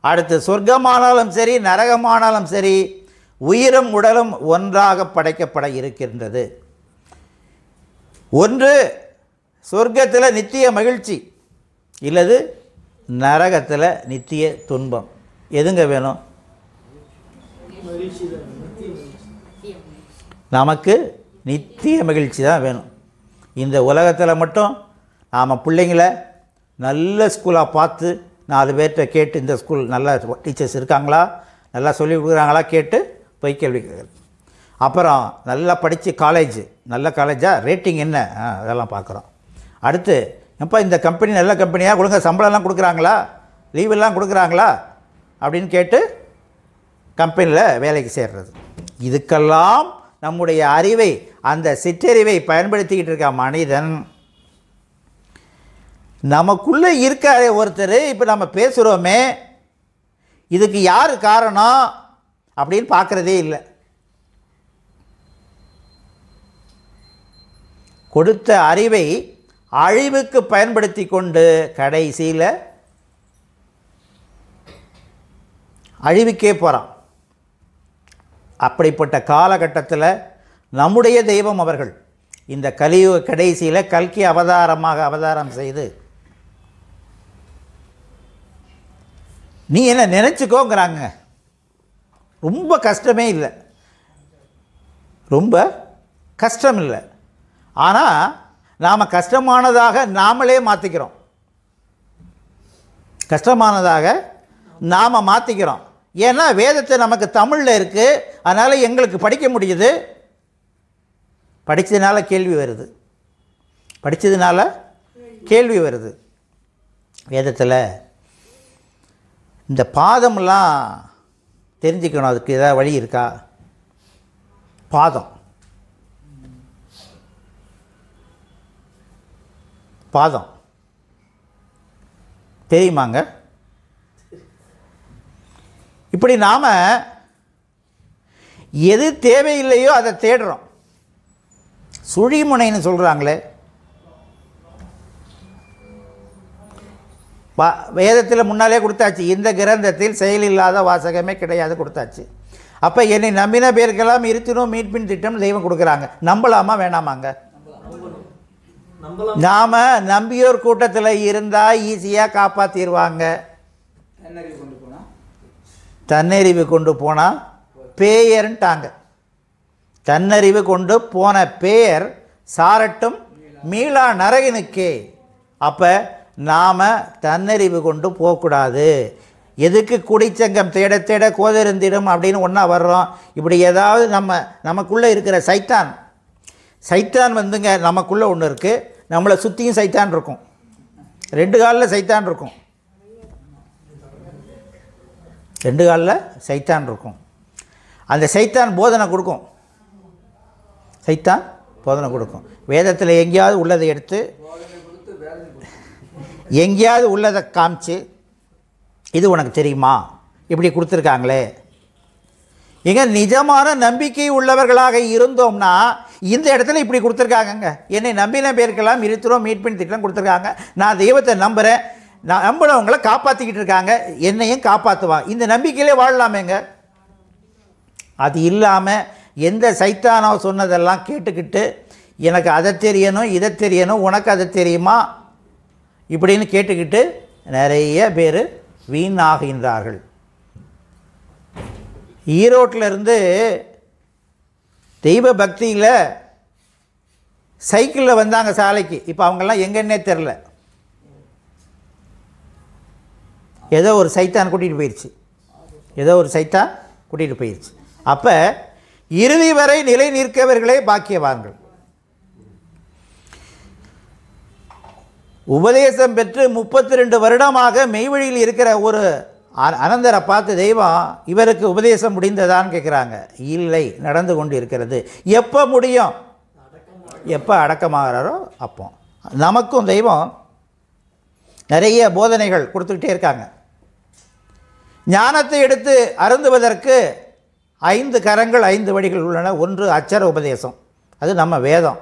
அடுத்து சொர்க்கமானாலும் சரி, நரகமானாலும் சரி, உயிரும் உடலும் ஒன்றாக படைக்கப்பட இருக்கின்றது. ஒன்று சொர்க்கத்தில் நித்திய மகிழ்ச்சி, இல்லது நரகத்தில் நித்திய துன்பம். எதுங்க வேணும்? நமக்கு நித்திய மகிழ்ச்சி தான் வேணும். இந்த உலகத்தில் மட்டும் நாம் பிள்ளைங்கள நல்ல ஸ்கூலாக பார்த்து 4 பேர்கிட்ட கேட்டு, இந்த ஸ்கூல் நல்ல டீச்சர்ஸ் இருக்காங்களா, நல்லா சொல்லி கொடுக்குறாங்களா கேட்டு போய் கேள்வி கேட்குறது. அப்புறம் நல்லா படித்து காலேஜ், நல்ல காலேஜாக, ரேட்டிங் என்ன, அதெல்லாம் பார்க்குறோம். அடுத்து எப்போ இந்த கம்பெனி நல்ல கம்பெனியாக, ஒழுங்காக சம்பளம்லாம் கொடுக்குறாங்களா, லீவெல்லாம் கொடுக்குறாங்களா அப்படின்னு கேட்டு கம்பெனியில் வேலைக்கு சேர்றது. இதுக்கெல்லாம் நம்முடைய அறிவை, அந்த சிற்றறிவை பயன்படுத்திக்கிட்டு இருக்க மனிதன் நமக்குள்ளே இருக்காரே ஒருத்தர். இப்போ நம்ம பேசுகிறோமே, இதுக்கு யார் காரணம் அப்படின்னு பார்க்குறதே இல்லை. கொடுத்த அறிவை அழிவுக்கு பயன்படுத்தி கொண்டு கடைசியில் அழிவுக்கே போகிறான். அப்படிப்பட்ட காலகட்டத்தில் நம்முடைய தெய்வம் அவர்கள் இந்த கலியுக கடைசியில் கல்கி அவதாரம் செய்து, நீ என்ன நினச்சிக்கோங்கிறாங்க. ரொம்ப கஷ்டமே இல்லை, ரொம்ப கஷ்டம் இல்லை. ஆனால் நாம் கஷ்டமானதாக நாமளே மாற்றிக்கிறோம். கஷ்டமானதாக நாம் மாற்றிக்கிறோம். ஏன்னா வேதத்தை நமக்கு தமிழில் இருக்குது, அதனால் எங்களுக்கு படிக்க முடியுது. படித்ததுனால கேள்வி வருது, படித்ததுனால கேள்வி வருது. வேதத்தில் இந்த பாதம்லாம் தெரிஞ்சுக்கணும், அதுக்கு ஏதாவது வழி இருக்கா? பாதம் தெரியுமாங்க? இப்படி நாம் எது தேவையில்லையோ அதை தேடுறோம். சுழிமுனைன்னு சொல்கிறாங்களே, வேதத்தில் முன்னாலே கொடுத்தாச்சு, இந்த கிரந்தத்தில் செயலில்லாத வாசகமே கிடையாது கொடுத்தாச்சு. அப்போ என்னை நம்பின பேருக்கெல்லாம் இருத்தினோம் மீட்பின் திட்டம் தெய்வம் கொடுக்குறாங்க. நம்பலாமா வேணாமாங்க? நாம் நம்பியோர் கூட்டத்தில் இருந்தால் ஈஸியாக காப்பாற்றிடுவாங்க. தன்னறிவு கொண்டு போனால் பேயர்ன்ட்டாங்க. தன்னறிவு கொண்டு போன பேயர் சாரட்டும் மீளா நரகனுக்கே. அப்போ நாம் தன்னறிவு கொண்டு போகக்கூடாது. எதுக்கு குடிச்சங்கம் தேட தேட கோதருந்திடும் அப்படின்னு ஒன்றா வர்றோம். இப்படி ஏதாவது நமக்குள்ளே இருக்கிற சைத்தான் வந்துங்க, நமக்குள்ளே ஒன்று இருக்குது, நம்மளை சுற்றியும் சைத்தான் இருக்கும். 2 காலில் சைத்தான் இருக்கும், 2 காலில் சைத்தான் இருக்கும். அந்த சைத்தான் போதனை கொடுக்கும். சைத்தான் போதனை கொடுக்கும். வேதத்தில் எங்கேயாவது உள்ளதை எடுத்து, எங்கேயாவது உள்ளதை காமிச்சு, இது உனக்கு தெரியுமா, இப்படி கொடுத்துருக்காங்களே. எங்க நிஜமான நம்பிக்கை உள்ளவர்களாக இருந்தோம்னா இந்த இடத்துல இப்படி கொடுத்துருக்காங்கங்க. என்னை நம்பின பேருக்கெல்லாம் இருத்துறோம் மீட்பின் திட்டம் கொடுத்துருக்காங்க. நான் தெய்வத்தை நம்புகிறேன், நான் நம்பினவங்களை காப்பாற்றிக்கிட்டு இருக்காங்க, என்னையும் காப்பாற்றுவான். இந்த நம்பிக்கையிலே வாழலாமேங்க. அது இல்லாமல் எந்த சைத்தானோ சொன்னதெல்லாம் கேட்டுக்கிட்டு எனக்கு அதை தெரியணும், இதை தெரியணும், உனக்கு அதை தெரியுமா இப்படின்னு கேட்டுக்கிட்டு நிறைய பேர் வீணாகின்றார்கள். ஈரோட்டிலேருந்து தெய்வ பக்தியில் சைக்கிளில் வந்தாங்க சாலைக்கு. இப்போ அவங்கெல்லாம் எங்கன்னே தெரில. ஏதோ ஒரு சைத்தான் கூட்டிகிட்டு போயிடுச்சு. அப்போ இறுதி வரை நிலை நிற்கவர்களே பாக்கியவான்கள். உபதேசம் பெற்று 32 வருடமாக மெய்வழியில் இருக்கிற ஒரு அனந்தரை பார்த்து தெய்வம், இவருக்கு உபதேசம் முடிந்ததான்னு கேட்குறாங்க. இல்லை, நடந்து கொண்டு இருக்கிறது. எப்போ முடியும்? எப்போ அடக்கமாகிறாரோ அப்போ. நமக்கும் தெய்வம் நிறைய போதனைகள் கொடுத்துக்கிட்டே இருக்காங்க. ஞானத்தை எடுத்து அருந்துவதற்கு 5 கரங்கள் 5 வழிகள் உள்ளன. ஒன்று அச்சர உபதேசம், அது நம்ம வேதம்.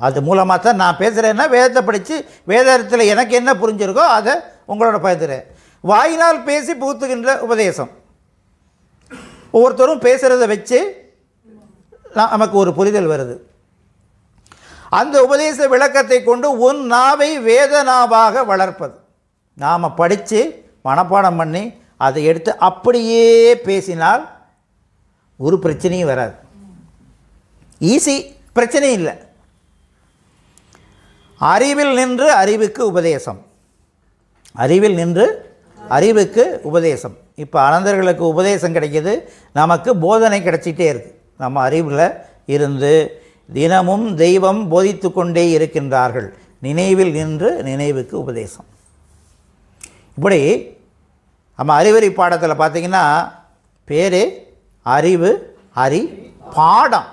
அது மூலமாக தான் நான் பேசுகிறேன்னா வேதத்தை படித்து வேதத்தில் எனக்கு என்ன புரிஞ்சிருக்கோ அதை உங்களோட பகிர்ந்துறேன். வாயினால் பேசி புகுத்துகின்ற உபதேசம், ஒவ்வொருத்தரும் பேசுகிறத வச்சு நமக்கு ஒரு புரிதல் வருது. அந்த உபதேச விளக்கத்தை கொண்டு உன் நாவை வேதனாவாக வளர்ப்பது. நாம் படித்து மனப்பாடம் பண்ணி அதை எடுத்து அப்படியே பேசினால் ஒரு பிரச்சனையும் வராது. ஈஸி, பிரச்சனை இல்லை. அறிவில் நின்று அறிவுக்கு உபதேசம். இப்போ அனந்தர்களுக்கு உபதேசம் கிடைக்கிது, நமக்கு போதனை கிடைச்சிட்டே இருக்குது. நம்ம அறிவில் இருந்து தினமும் தெய்வம் போதித்து கொண்டே இருக்கின்றார்கள். நினைவில் நின்று நினைவுக்கு உபதேசம். இப்படி நம்ம அறிவறி பாடத்தில் பார்த்திங்கன்னா பேர் அறிவு, பாடம்.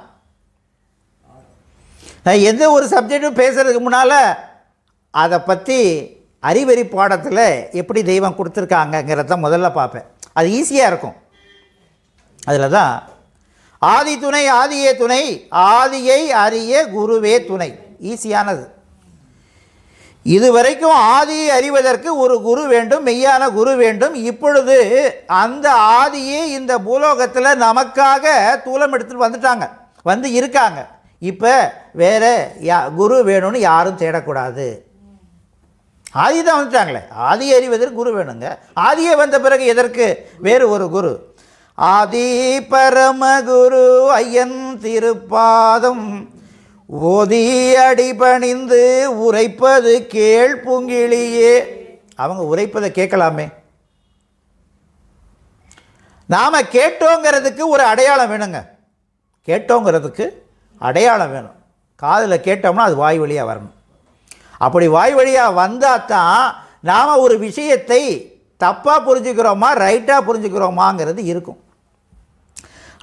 நான் எந்த ஒரு சப்ஜெக்டும் பேசுகிறதுக்கு முன்னால் அதை பற்றி அறிவறி பாடத்தில் எப்படி தெய்வம் கொடுத்துருக்காங்கங்கிறத முதல்ல பார்ப்பேன். அது ஈஸியாக இருக்கும். அதில் தான் ஆதி துணை, ஆதியே துணை, ஆதியை அறிய குருவே துணை. ஈஸியானது. இதுவரைக்கும் ஆதியை அறிவதற்கு ஒரு குரு வேண்டும், மெய்யான குரு வேண்டும். இப்பொழுது அந்த ஆதியே இந்த பூலோகத்தில் நமக்காக தூலம் எடுத்துகிட்டு வந்துட்டாங்க, வந்து இருக்காங்க. இப்போ வேறு குரு வேணும்னு யாரும் தேடக்கூடாது. ஆதி தான் வந்துட்டாங்களே, ஆதியை அறிவதற்கு குரு வேணுங்க. ஆதியே வந்த பிறகு எதற்கு வேறு ஒரு குரு? ஆதி பரமகுரு ஐயன் திருப்பாதம் ஓதி அடிபணிந்து உரைப்பது கேள் பூங்கிழியே. அவங்க உரைப்பதை கேட்கலாமே. நாம் கேட்டோங்கிறதுக்கு ஒரு அடையாளம் வேணுங்க. கேட்டோங்கிறதுக்கு அடையாளம் வேணும். காதில் கேட்டோம்னா அது வாய் வழியாக வரணும். அப்படி வாய் வழியாக வந்தால் தான் நாம் ஒரு விஷயத்தை தப்பாக புரிஞ்சுக்கிறோமா ரைட்டாக புரிஞ்சுக்கிறோமாங்கிறது இருக்கும்.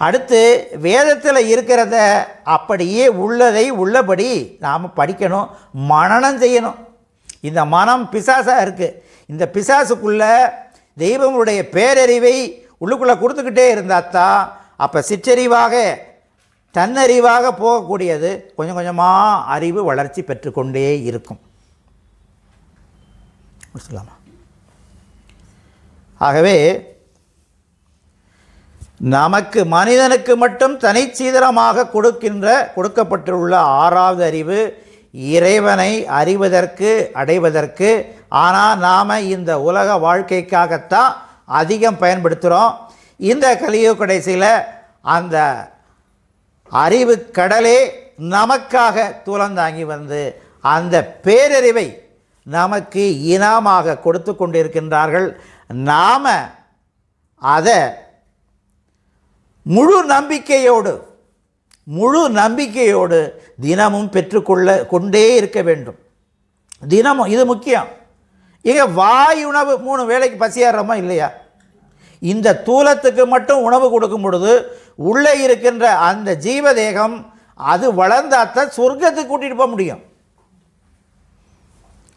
அடுத்து வேதத்தில் இருக்கிறத அப்படியே உள்ளதை உள்ளபடி நாம் படிக்கணும், மனனம் செய்யணும். இந்த மனம் பிசாசாக இருக்குது. இந்த பிசாசுக்குள்ளே தெய்வமுடைய பேரறிவை உள்ளுக்குள்ளே கொடுத்துக்கிட்டே இருந்தால் தான் அப்போ சிற்றறிவாக தன்னறிவாக போகக்கூடியது கொஞ்சம் கொஞ்சமாக அறிவு வளர்ச்சி பெற்றுக்கொண்டே இருக்கும். சொல்லலாமா? ஆகவே நமக்கு மனிதனுக்கு மட்டும் தனிச்சீதனமாக கொடுக்கப்பட்டுள்ள 6வது அறிவு இறைவனை அறிவதற்கு அடைவதற்கு. ஆனால் நாம் இந்த உலக வாழ்க்கைக்காகத்தான் அதிகம் பயன்படுத்துகிறோம். இந்த கலியுக கடைசியில் அந்த அறிவு கடலே நமக்காக தூளந்தாங்கி வந்து அந்த பேரறிவை நமக்கு இனாமாக கொடுத்து கொண்டிருக்கின்றார்கள். நாம் அதை முழு நம்பிக்கையோடு தினமும் கொண்டே இருக்க வேண்டும். தினமும் இது முக்கியம். இங்கே வாய் உணவு 3 வேளைக்கு பசியாடுறோமா இல்லையா? இந்த தூலத்துக்கு மட்டும் உணவு கொடுக்கும் பொழுது உள்ளே இருக்கின்ற அந்த ஜீவதேகம் அது வளர்ந்தாத்தான் சொர்க்கத்துக்கு கூட்டிகிட்டு போக முடியும்.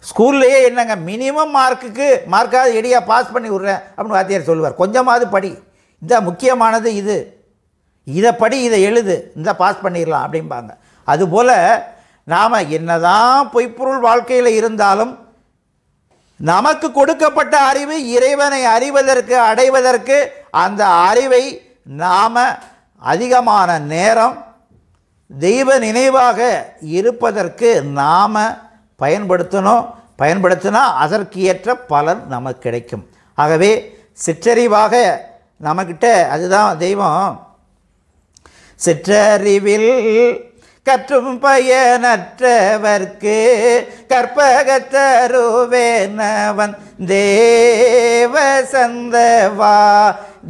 ஸ்கூல்லையே என்னங்க மினிமம் மார்க்காவது எடியாக பாஸ் பண்ணி விட்றேன் அப்படின்னு வாத்தியார் சொல்லுவார். கொஞ்சமாவது படி, இந்த முக்கியமானது இதை படி, இதை எழுது, இந்த பாஸ் பண்ணிடலாம் அப்படிம்பாங்க. அதுபோல் நாம் என்னதான் பொய்ப்பொருள் வாழ்க்கையில் இருந்தாலும் நமக்கு கொடுக்கப்பட்ட அறிவு இறைவனை அறிவதற்கு அடைவதற்கு அந்த அறிவை நாம் அதிகமான நேரம் தெய்வ நினைவாக இருப்பதற்கு நாம் பயன்படுத்தினா அதற்கு ஏற்ற பலன் நமக்கு கிடைக்கும். ஆகவே சிற்றறிவாக நம்மக்கிட்ட அதுதான் தெய்வம். சிற்றறிவில் கற்றும் பயனற்றவர்க்கு கற்பகத்தருவேனவன் தேவ சந்தவா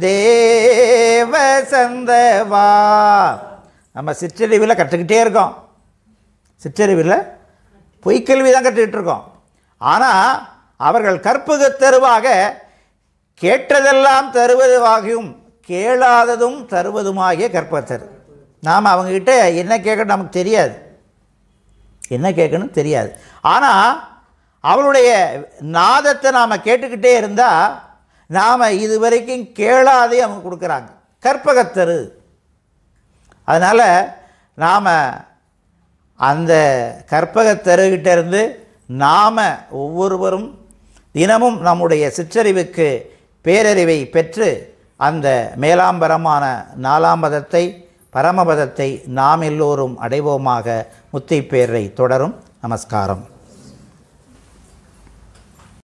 தேவ சந்தவா. நம்ம சிற்றறிவில் கற்றுக்கிட்டே இருக்கோம். சிற்றறிவில் பொய்க்கல்வி தான் கற்றுக்கிட்டு இருக்கோம். ஆனால் அவர்கள் கற்பகத்தருவாக கேட்டதெல்லாம் தருவதுவாகியும் கேளாததும் தருவதுமாகிய கற்பகத்தரு. நாம் அவங்கக்கிட்ட என்ன கேட்கணும் நமக்கு தெரியாது, என்ன கேட்கணும் தெரியாது. ஆனால் அவளுடைய நாதத்தை நாம் கேட்டுக்கிட்டே இருந்தால் நாம் இது வரைக்கும் கேளாதே அவங்க கொடுக்குறாங்க, கற்பகத்தரு. அதனால் நாம் அந்த கற்பகத்தருகிட்ட இருந்து நாம் ஒவ்வொருவரும் தினமும் நம்முடைய சிற்றறிவுக்கு பேரறிவை பெற்று அந்த மேலாம்பரமான 4ஆம் பதத்தை பரமபதத்தை நாம் எல்லோரும் அடைவோமாக. முத்திப்பேரை தொடரும். நமஸ்காரம்.